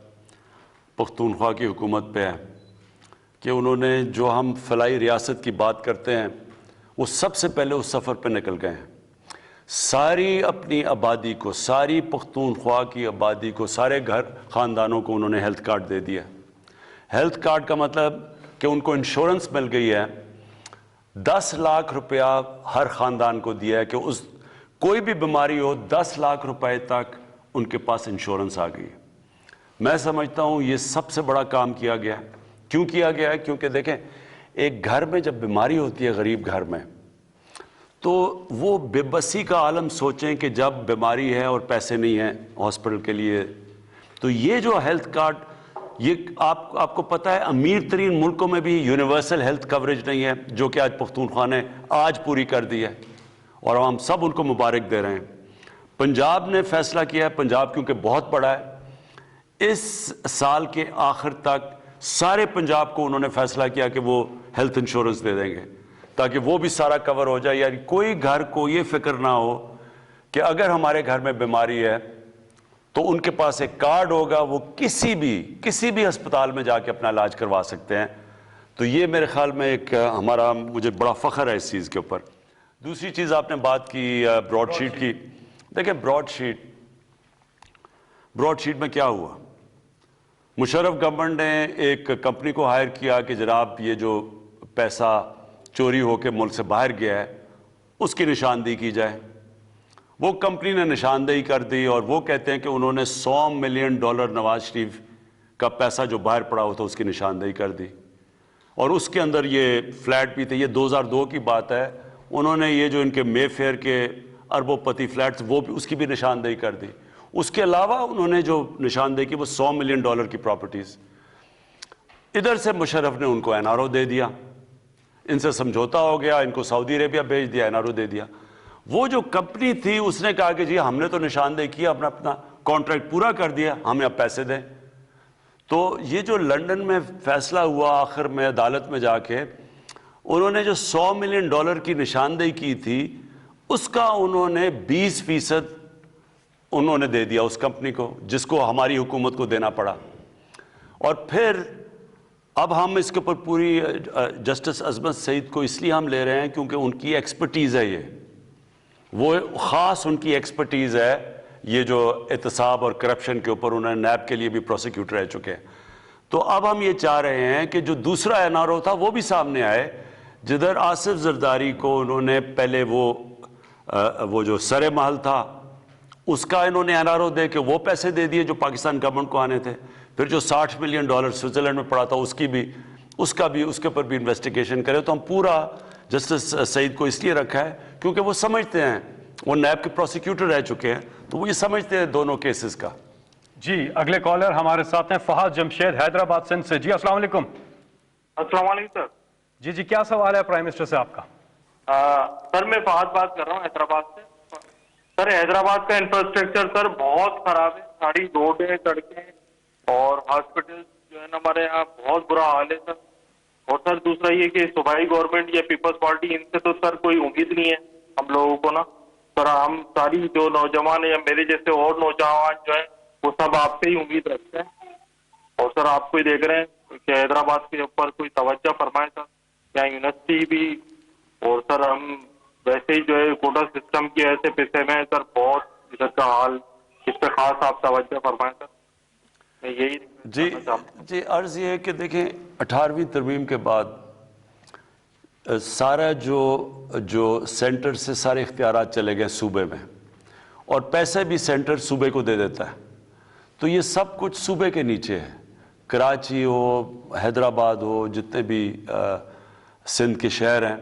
پختونخوا کی حکومت پہ ہے کہ انہوں نے جو ہم فلاحی ریاست کی بات کرتے ہیں وہ سب سے پہلے اس سفر پہ نکل گئے ہیں، ساری اپنی آبادی کو، ساری پختونخوا کی آبادی کو، سارے گھر خاندانوں کو انہوں نے ہیلتھ کارڈ دے دیا۔ ہیلتھ کارڈ کا مطلب کہ ان کو انشورنس مل گئی ہے، 10 لاکھ روپیہ ہر خاندان کو دیا ہے کہ کوئی بھی بیماری ہو 10 لاکھ روپے تک ان کے پاس انشورنس آ گئی ہے۔ میں سمجھتا ہوں یہ سب سے بڑا کام کیا گیا ہے۔ کیوں کیا گیا ہے؟ کیونکہ دیکھیں ایک گھر میں جب بیماری ہوتی ہے، غریب گھر میں، تو وہ بے بسی کا عالم سوچیں کہ جب بیماری ہے اور پیسے نہیں ہیں ہاسپٹل کے لیے، تو یہ جو ہیلتھ کارڈ، یہ آپ کو پتہ ہے امیر ترین ملکوں میں بھی یونیورسل ہیلتھ کوریج نہیں ہے، جو کہ آج پختونخوا نے آج پوری کر دی ہے، اور ہم سب ان کو مبارک دے رہے ہیں۔ پنجاب نے فیصلہ کیا ہے، پنجاب کیونکہ بہت بڑا ہے، اس سال کے آخر تک سارے پنجاب کو انہوں نے فیصلہ کیا کہ وہ ہیلتھ انشورنس دے دیں گے، تاکہ وہ بھی سارا کور ہو جائے۔ یعنی کوئی گھر کو یہ فکر نہ ہو کہ اگر ہمارے گھر میں بیماری ہے تو ان کے پاس ایک کارڈ ہوگا، وہ کسی بھی ہسپتال میں جا کے اپنا علاج کروا سکتے ہیں۔ تو یہ میرے خیال میں ایک مجھے بڑا فخر ہے اس چیز کے اوپر۔ دوسری چیز آپ نے بات کی براڈ شیٹ کی، دیکھیں براڈ شیٹ میں کیا ہوا؟ مشرف گورنمنٹ نے ایک کمپنی کو ہائر کیا کہ جناب یہ جو پیسہ چوری ہو کے ملک سے باہر گیا ہے اس کی نشاندہی کی جائے۔ وہ کمپنی نے نشاندہی کر دی اور وہ کہتے ہیں کہ انہوں نے $100 ملین نواز شریف کا پیسہ جو باہر پڑا ہوا تھا اس کی نشاندہی کر دی، اور اس کے اندر یہ فلیٹ بھی تھے۔ یہ 2002 کی بات ہے، انہوں نے یہ جو ان کے مے فیئر کے اربوں پتی فلیٹس وہ بھی اس کی بھی نشاندہی کر دی۔ اس کے علاوہ انہوں نے جو نشاندہی کی وہ $100 ملین کی پراپرٹیز۔ ادھر سے مشرف نے ان کو NRO دے دیا، ان سے سمجھوتا ہو گیا، ان کو سعودی عربیہ بھیج دیا، NRO دے دیا۔ وہ جو کمپنی تھی اس نے کہا کہ جی ہم نے تو نشاندہی کیا، اپنا کانٹریکٹ پورا کر دیا، ہمیں اب پیسے دیں۔ تو یہ جو لنڈن میں فیصلہ ہوا آخر میں عدالت میں جا کے، انہوں نے جو $100 ملین کی نشاندہی کی تھی اس کا انہوں نے 20% انہوں نے دے دیا اس کمپنی کو، جس کو ہماری حکومت کو دینا پڑا۔ اور پھر اب ہم اس کے اوپر پوری جسٹس عظمت سعید کو اس لیے ہم لے رہے ہیں کیونکہ ان کی ایکسپرٹیز ہے، وہ خاص ان کی ایکسپرٹیز ہے، یہ جو احتساب اور کرپشن کے اوپر انہوں نے نیب کے لیے بھی پروسیکیوٹر رہ چکے ہیں۔ تو اب ہم یہ چاہ رہے ہیں کہ جو دوسرا NRO تھا وہ بھی سامنے آئے، جدھر آصف زرداری کو انہوں نے پہلے وہ جو سر محل تھا اس کا انہوں نے NRO دے کے وہ پیسے دے دیے جو پاکستان گورنمنٹ کو آنے تھے، پھر جو $60 ملین سوئٹزرلینڈ میں پڑا تھا اس کے اوپر بھی انویسٹیگیشن کرے۔ تو ہم پورا جسٹس سعید کو اس لیے رکھا ہے کیونکہ وہ سمجھتے ہیں، وہ نیب کے پروسیکیوٹر رہ چکے ہیں، تو وہ یہ سمجھتے ہیں دونوں کیسز کا۔ جی اگلے کالر ہمارے ساتھ ہیں فہد جمشید حیدرآباد سندھ سے۔ جی السلام علیکم۔ السلام علیکم سر۔ جی کیا سوال ہے پرائم منسٹر سے آپ کا؟ سر میں فہد بات کر رہا ہوں حیدرآباد سے۔ سر حیدرآباد کا انفراسٹرکچر سر بہت خراب ہے، ساری روڈیں، سڑکیں اور ہاسپٹل جو ہے نا ہمارے یہاں بہت برا حال ہے سر۔ اور سر دوسرا یہ کہ صوبائی گورنمنٹ یا پیپلز پارٹی ان سے تو سر کوئی امید نہیں ہے ہم لوگوں کو نا سر۔ ہم ساری جو نوجوان یا میرے جیسے اور نوجوان جو ہیں وہ سب آپ سے ہی امید رکھتے ہیں، اور سر آپ کو ہی دیکھ رہے ہیں کہ حیدرآباد کے اوپر کوئی توجہ فرمائے سر، یا یونیورسٹی بھی، اور سر ہم ویسے ہی جو ہے کوٹا سسٹم کی ایسے پیسے میں سر بہت ادھر کا حال، اس پہ خاص آپ توجہ فرمائیں سر۔ میں یہی جی عرض یہ ہے کہ دیکھیں 18ویں ترمیم کے بعد سارا جو سینٹر سے سارے اختیارات چلے گئے صوبے میں، اور پیسے بھی سینٹر صوبے کو دے دیتا ہے، تو یہ سب کچھ صوبے کے نیچے ہے۔ کراچی ہو، حیدرآباد ہو، جتنے بھی سندھ کے شہر ہیں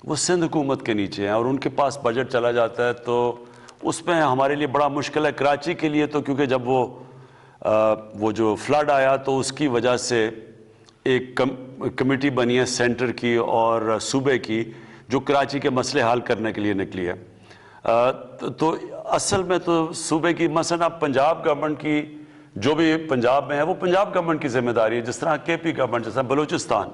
وہ سندھ حکومت کے نیچے ہیں، اور ان کے پاس بجٹ چلا جاتا ہے تو اس میں ہمارے لیے بڑا مشکل ہے۔ کراچی کے لیے تو کیونکہ جب وہ جو فلڈ آیا تو اس کی وجہ سے ایک کمیٹی بنی ہے سینٹر کی اور صوبے کی جو کراچی کے مسئلے حل کرنے کے لیے نکلی ہے۔ تو اصل میں تو صوبے کی مثلا پنجاب گورنمنٹ کی جو بھی پنجاب میں ہے وہ پنجاب گورنمنٹ کی ذمہ داری ہے، جس طرح KP گورنمنٹ، جس طرح بلوچستان۔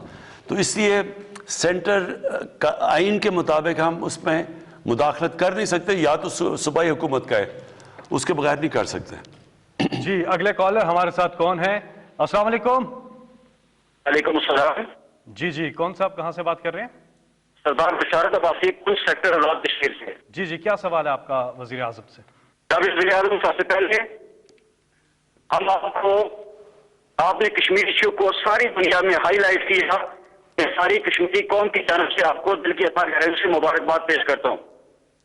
تو اس لیے سینٹر کا آئین کے مطابق ہم اس میں مداخلت کر نہیں سکتے، یا تو صوبائی حکومت کا ہے، اس کے بغیر نہیں کر سکتے۔ جی اگلے کالر ہمارے ساتھ کون ہے؟ السلام علیکم۔ وعلیکم السلام۔ جی کون صاحب کہاں سے بات کر رہے ہیں؟ سردار بشارت عباسی، کچھ سیکٹر آزاد کشمیر سے۔ جی کیا سوال ہے آپ کا وزیر اعظم سے؟ وزیر اعظم سب سے پہلے ہم آپ نے کشمیر ایشو کو ساری دنیا میں ہائی لائٹ کیا، میں ساری کشمیری قوم کی جانب سے آپ کو دل کی اتنا گہرائی سے مبارکباد پیش کرتا ہوں۔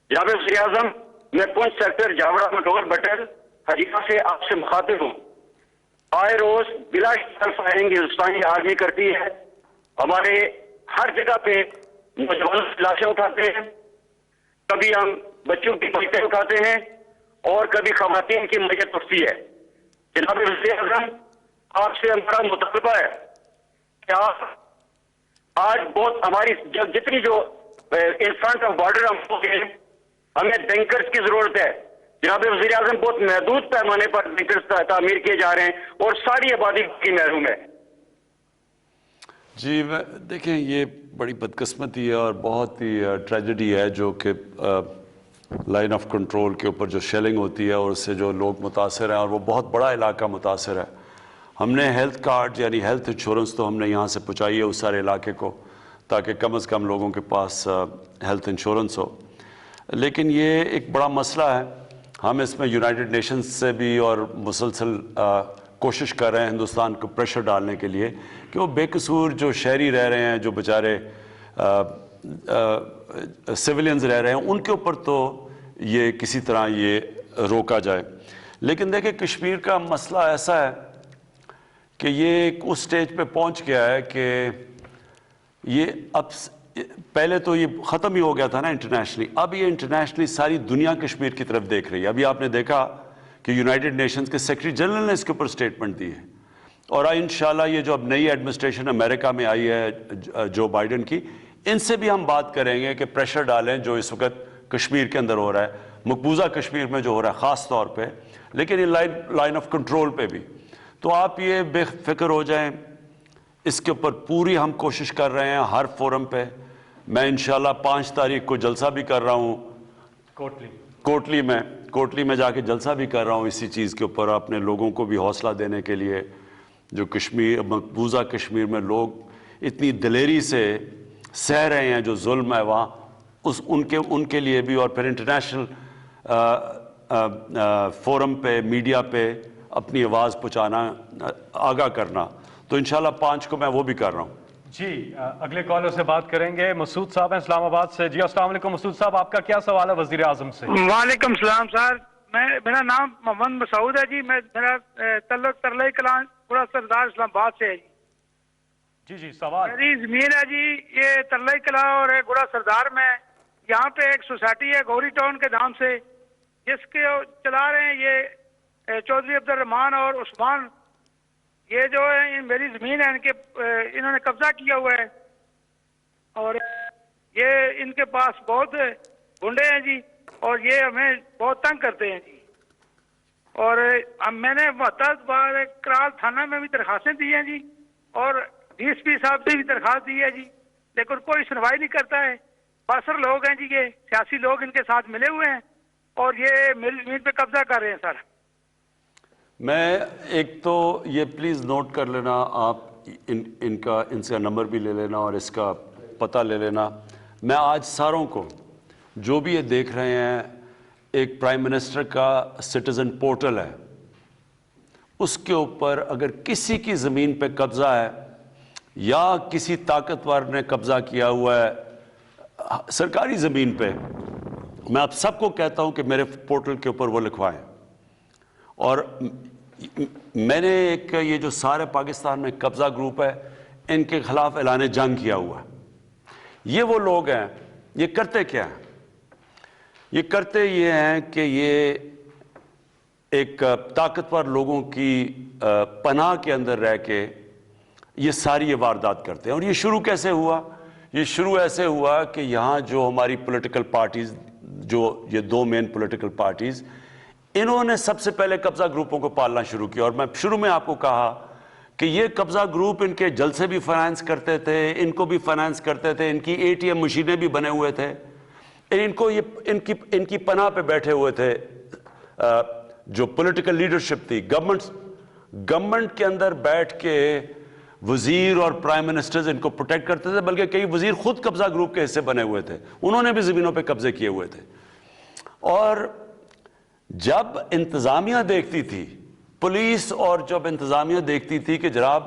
جناب وزیر اعظم، میں پونچھ سیکٹر جاوڑا مٹور بٹل حجیفہ سے آپ سے مخاطب ہوں۔ آئے روز بلا شرط فائرنگ ہندوستانی آرمی کرتی ہے، ہمارے ہر جگہ پہ نوجوانوں کی لاشیں اٹھاتے ہیں، کبھی ہم بچوں کی پیسے اٹھاتے ہیں اور کبھی خواتین کی میت اٹھتی ہے. جناب وزیر اعظم آپ سے ہمارا مطالبہ ہے کہ آپ آج بہت ہماری جتنی جو ان فرنٹ آف بارڈر ہمیں بینکرز کی ضرورت ہے. جناب وزیر اعظم بہت محدود پیمانے پر بینکرز تعمیر کیے جا رہے ہیں اور ساری آبادی کی محروم ہے. جی دیکھیں یہ بڑی بدقسمتی ہے اور بہت ہی ٹریجڈی ہے جو کہ لائن آف کنٹرول کے اوپر جو شیلنگ ہوتی ہے اور اس سے جو لوگ متاثر ہیں اور وہ بہت بڑا علاقہ متاثر ہے. ہم نے ہیلتھ کارڈ یعنی ہیلتھ انشورنس تو ہم نے یہاں سے پہنچائی ہے اس سارے علاقے کو تاکہ کم از کم لوگوں کے پاس ہیلتھ انشورنس ہو. لیکن یہ ایک بڑا مسئلہ ہے. ہم اس میں یونائٹڈ نیشنز سے بھی اور مسلسل کوشش کر رہے ہیں ہندوستان کو پریشر ڈالنے کے لیے کہ وہ بے قصور جو شہری رہ رہے ہیں جو بیچارے سویلینز رہ رہے ہیں ان کے اوپر تو یہ کسی طرح یہ روکا جائے. لیکن دیکھیں کشمیر کا مسئلہ ایسا ہے کہ یہ ایک اس سٹیج پہ پہنچ گیا ہے کہ یہ اب پہلے تو یہ ختم ہی ہو گیا تھا نا انٹرنیشنلی. اب یہ انٹرنیشنلی ساری دنیا کشمیر کی طرف دیکھ رہی ہے. ابھی آپ نے دیکھا کہ یونائٹڈ نیشنز کے سیکرٹری جنرل نے اس کے اوپر سٹیٹمنٹ دی ہے اور انشاءاللہ یہ جو اب نئی ایڈمنسٹریشن امریکہ میں آئی ہے جو بائیڈن کی ان سے بھی ہم بات کریں گے کہ پریشر ڈالیں جو اس وقت کشمیر کے اندر ہو رہا ہے مقبوضہ کشمیر میں جو ہو رہا ہے خاص طور پہ لیکن یہ لائن آف کنٹرول پہ بھی. تو آپ یہ بے فکر ہو جائیں اس کے اوپر پوری ہم کوشش کر رہے ہیں ہر فورم پہ. میں انشاءاللہ 5 تاریخ کو جلسہ بھی کر رہا ہوں کوٹلی میں جا کے جلسہ بھی کر رہا ہوں اسی چیز کے اوپر اپنے لوگوں کو بھی حوصلہ دینے کے لیے جو کشمیر مقبوضہ کشمیر میں لوگ اتنی دلیری سے سہ رہے ہیں جو ظلم ہے وہاں ان کے لیے بھی اور پھر انٹرنیشنل فورم پہ میڈیا پہ اپنی آواز پہنچانا آگاہ کرنا. تو انشاءاللہ 5 کو میں وہ بھی کر رہا ہوں. جی اگلے کالر سے بات کریں گے. مسعود صاحب ہیں اسلام آباد سے. جی السلام علیکم مسعود صاحب, آپ کا کیا سوال ہے وزیر اعظم سے؟ وعلیکم السلام سر, میرا نام محمد مسعود ہے جی. میرا تعلق ترلئی کلان گڑا سردار اسلام آباد سے ہے جی. جی سوال. میری زمین ہے جی یہ ترلئی کلان اور گڑا سردار میں. یہاں پہ ایک سوسائٹی ہے گوری ٹاؤن کے نام سے جس کے چلا رہے ہیں یہ چودھری عبد الرحمان اور عثمان. یہ جو ہے میری زمین ہے انہوں نے قبضہ کیا ہوا ہے اور یہ ان کے پاس بہت گنڈے ہیں جی اور یہ ہمیں بہت تنگ کرتے ہیں جی. اور میں نے محتاط بار کرال تھانہ میں بھی درخواستیں دی ہیں جی اور ڈی ایس پی صاحب سے بھی درخواست دی ہے جی لیکن کوئی سنوائی نہیں کرتا ہے. باثر لوگ ہیں جی یہ سیاسی لوگ ان کے ساتھ ملے ہوئے ہیں اور یہ میری زمین پہ قبضہ کر رہے ہیں سر. میں ایک تو یہ پلیز نوٹ کر لینا آپ ان سے نمبر بھی لے لینا اور اس کا پتہ لے لینا. میں آج ساروں کو جو بھی یہ دیکھ رہے ہیں ایک پرائم منسٹر کا سٹیزن پورٹل ہے اس کے اوپر اگر کسی کی زمین پہ قبضہ ہے یا کسی طاقتور نے قبضہ کیا ہوا ہے سرکاری زمین پہ میں آپ سب کو کہتا ہوں کہ میرے پورٹل کے اوپر وہ لکھوائیں. اور میں نے ایک یہ جو سارے پاکستان میں قبضہ گروپ ہے ان کے خلاف اعلان جنگ کیا ہوا ہے. یہ وہ لوگ ہیں یہ کرتے کیا ہیں؟ یہ کرتے یہ ہیں کہ یہ ایک طاقتور لوگوں کی پناہ کے اندر رہ کے یہ ساری یہ واردات کرتے ہیں. اور یہ شروع کیسے ہوا؟ یہ شروع ایسے ہوا کہ یہاں جو ہماری پولیٹیکل پارٹیز جو یہ 2 مین پولیٹیکل پارٹیز انہوں نے سب سے پہلے قبضہ گروپوں کو پالنا شروع کیا. اور میں شروع میں آپ کو کہا کہ یہ قبضہ گروپ ان کے جلسے بھی فائنانس کرتے تھے ان کو بھی فائنانس کرتے تھے ان کی ATM مشینیں بھی بنے ہوئے تھے ان کی پناہ پہ بیٹھے ہوئے تھے. جو پولیٹیکل لیڈرشپ تھی گورنمنٹ کے اندر بیٹھ کے وزیر اور پرائم منسٹرز ان کو پروٹیکٹ کرتے تھے بلکہ کئی وزیر خود قبضہ گروپ کے حصے بنے ہوئے تھے انہوں نے بھی زمینوں پہ قبضے کیے ہوئے تھے. اور جب انتظامیہ دیکھتی تھی پولیس اور جب انتظامیہ دیکھتی تھی کہ جناب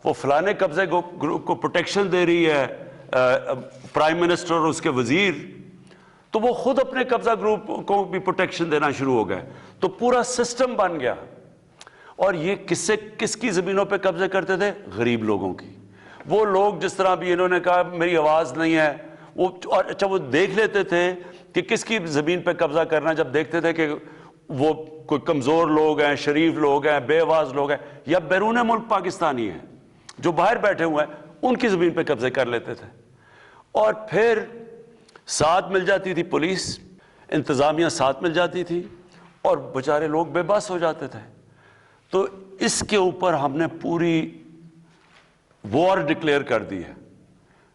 وہ فلانے قبضے گروپ کو پروٹیکشن دے رہی ہے پرائم منسٹر اور اس کے وزیر تو وہ خود اپنے قبضہ گروپ کو بھی پروٹیکشن دینا شروع ہو گئے. تو پورا سسٹم بن گیا. اور یہ کس کی زمینوں پہ قبضے کرتے تھے؟ غریب لوگوں کی. وہ لوگ جس طرح بھی انہوں نے کہا میری آواز نہیں ہے وہ اچھا وہ دیکھ لیتے تھے کہ کس کی زمین پہ قبضہ کرنا، جب دیکھتے تھے کہ وہ کوئی کمزور لوگ ہیں، شریف لوگ ہیں، بے آواز لوگ ہیں یا بیرون ملک پاکستانی ہیں جو باہر بیٹھے ہوئے ہیں، ان کی زمین پہ قبضے کر لیتے تھے. اور پھر ساتھ مل جاتی تھی پولیس، انتظامیہ ساتھ مل جاتی تھی اور بیچارے لوگ بے بس ہو جاتے تھے. تو اس کے اوپر ہم نے پوری وار ڈکلیئر کر دی ہے.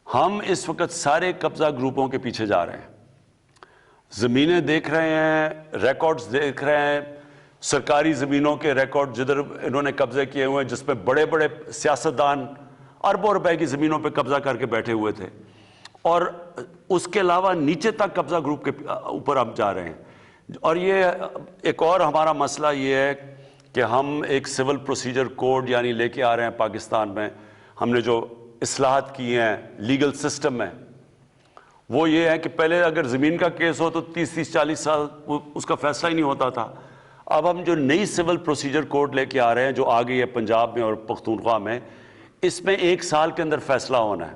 ہم اس وقت سارے قبضہ گروپوں کے پیچھے جا رہے ہیں، زمینیں دیکھ رہے ہیں، ریکارڈز دیکھ رہے ہیں، سرکاری زمینوں کے ریکارڈ جدھر انہوں نے قبضے کیے ہوئے ہیں، جس پہ بڑے بڑے سیاستدان اربوں روپے کی زمینوں پہ قبضہ کر کے بیٹھے ہوئے تھے. اور اس کے علاوہ نیچے تک قبضہ گروپ کے اوپر ہم جا رہے ہیں. اور یہ ایک اور ہمارا مسئلہ یہ ہے کہ ہم ایک سول پروسیجر کوڈ یعنی لے کے آ رہے ہیں پاکستان میں. ہم نے جو اصلاحات کی ہیں لیگل سسٹم میں، وہ یہ ہے کہ پہلے اگر زمین کا کیس ہو تو 30-40 سال اس کا فیصلہ ہی نہیں ہوتا تھا. اب ہم جو نئی سول پروسیجر کوڈ لے کے آ رہے ہیں جو آ گئی ہے پنجاب میں اور پختونخوا میں، اس میں 1 سال کے اندر فیصلہ ہونا ہے.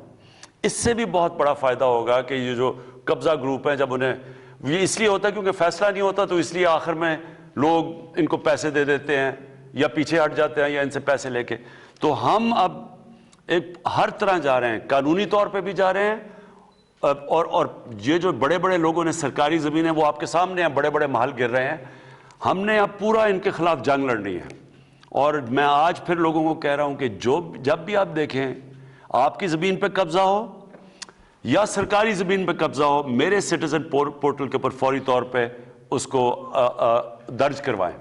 اس سے بھی بہت بڑا فائدہ ہوگا کہ یہ جو قبضہ گروپ ہیں، جب انہیں یہ اس لیے ہوتا ہے کیونکہ فیصلہ نہیں ہوتا تو اس لیے آخر میں لوگ ان کو پیسے دے دیتے ہیں یا پیچھے ہٹ جاتے ہیں یا ان سے پیسے لے کے. تو ہم اب ایک ہر طرح جا رہے ہیں، قانونی طور پہ بھی جا رہے ہیں، اور یہ جو بڑے بڑے لوگوں نے سرکاری زمینیں وہ آپ کے سامنے ہیں، بڑے بڑے محل گر رہے ہیں. ہم نے اب پورا ان کے خلاف جنگ لڑنی ہے. اور میں آج پھر لوگوں کو کہہ رہا ہوں کہ جب بھی آپ دیکھیں آپ کی زمین پہ قبضہ ہو یا سرکاری زمین پہ قبضہ ہو، میرے سٹیزن پورٹل کے اوپر فوری طور پہ اس کو درج کروائیں.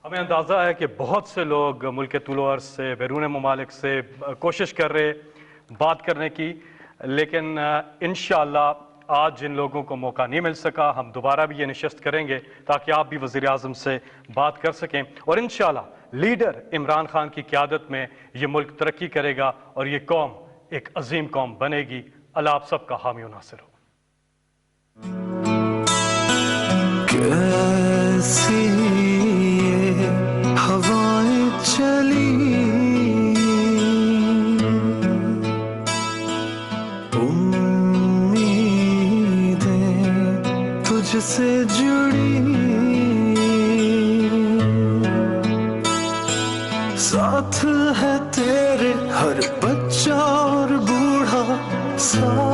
ہمیں اندازہ ہے کہ بہت سے لوگ ملک کے طول و عرض سے، بیرون ممالک سے کوشش کر رہے بات کرنے کی، لیکن انشاءاللہ آج جن لوگوں کو موقع نہیں مل سکا، ہم دوبارہ بھی یہ نشست کریں گے تاکہ آپ بھی وزیر اعظم سے بات کر سکیں. اور انشاءاللہ لیڈر عمران خان کی قیادت میں یہ ملک ترقی کرے گا اور یہ قوم ایک عظیم قوم بنے گی. اللہ آپ سب کا حامی و ناصر ہو. کیسی یہ ہوائیں چلی، امیدیں تجھ سے جڑی، ساتھ ہے تیرے ہر بچہ اور بوڑھا، ساتھ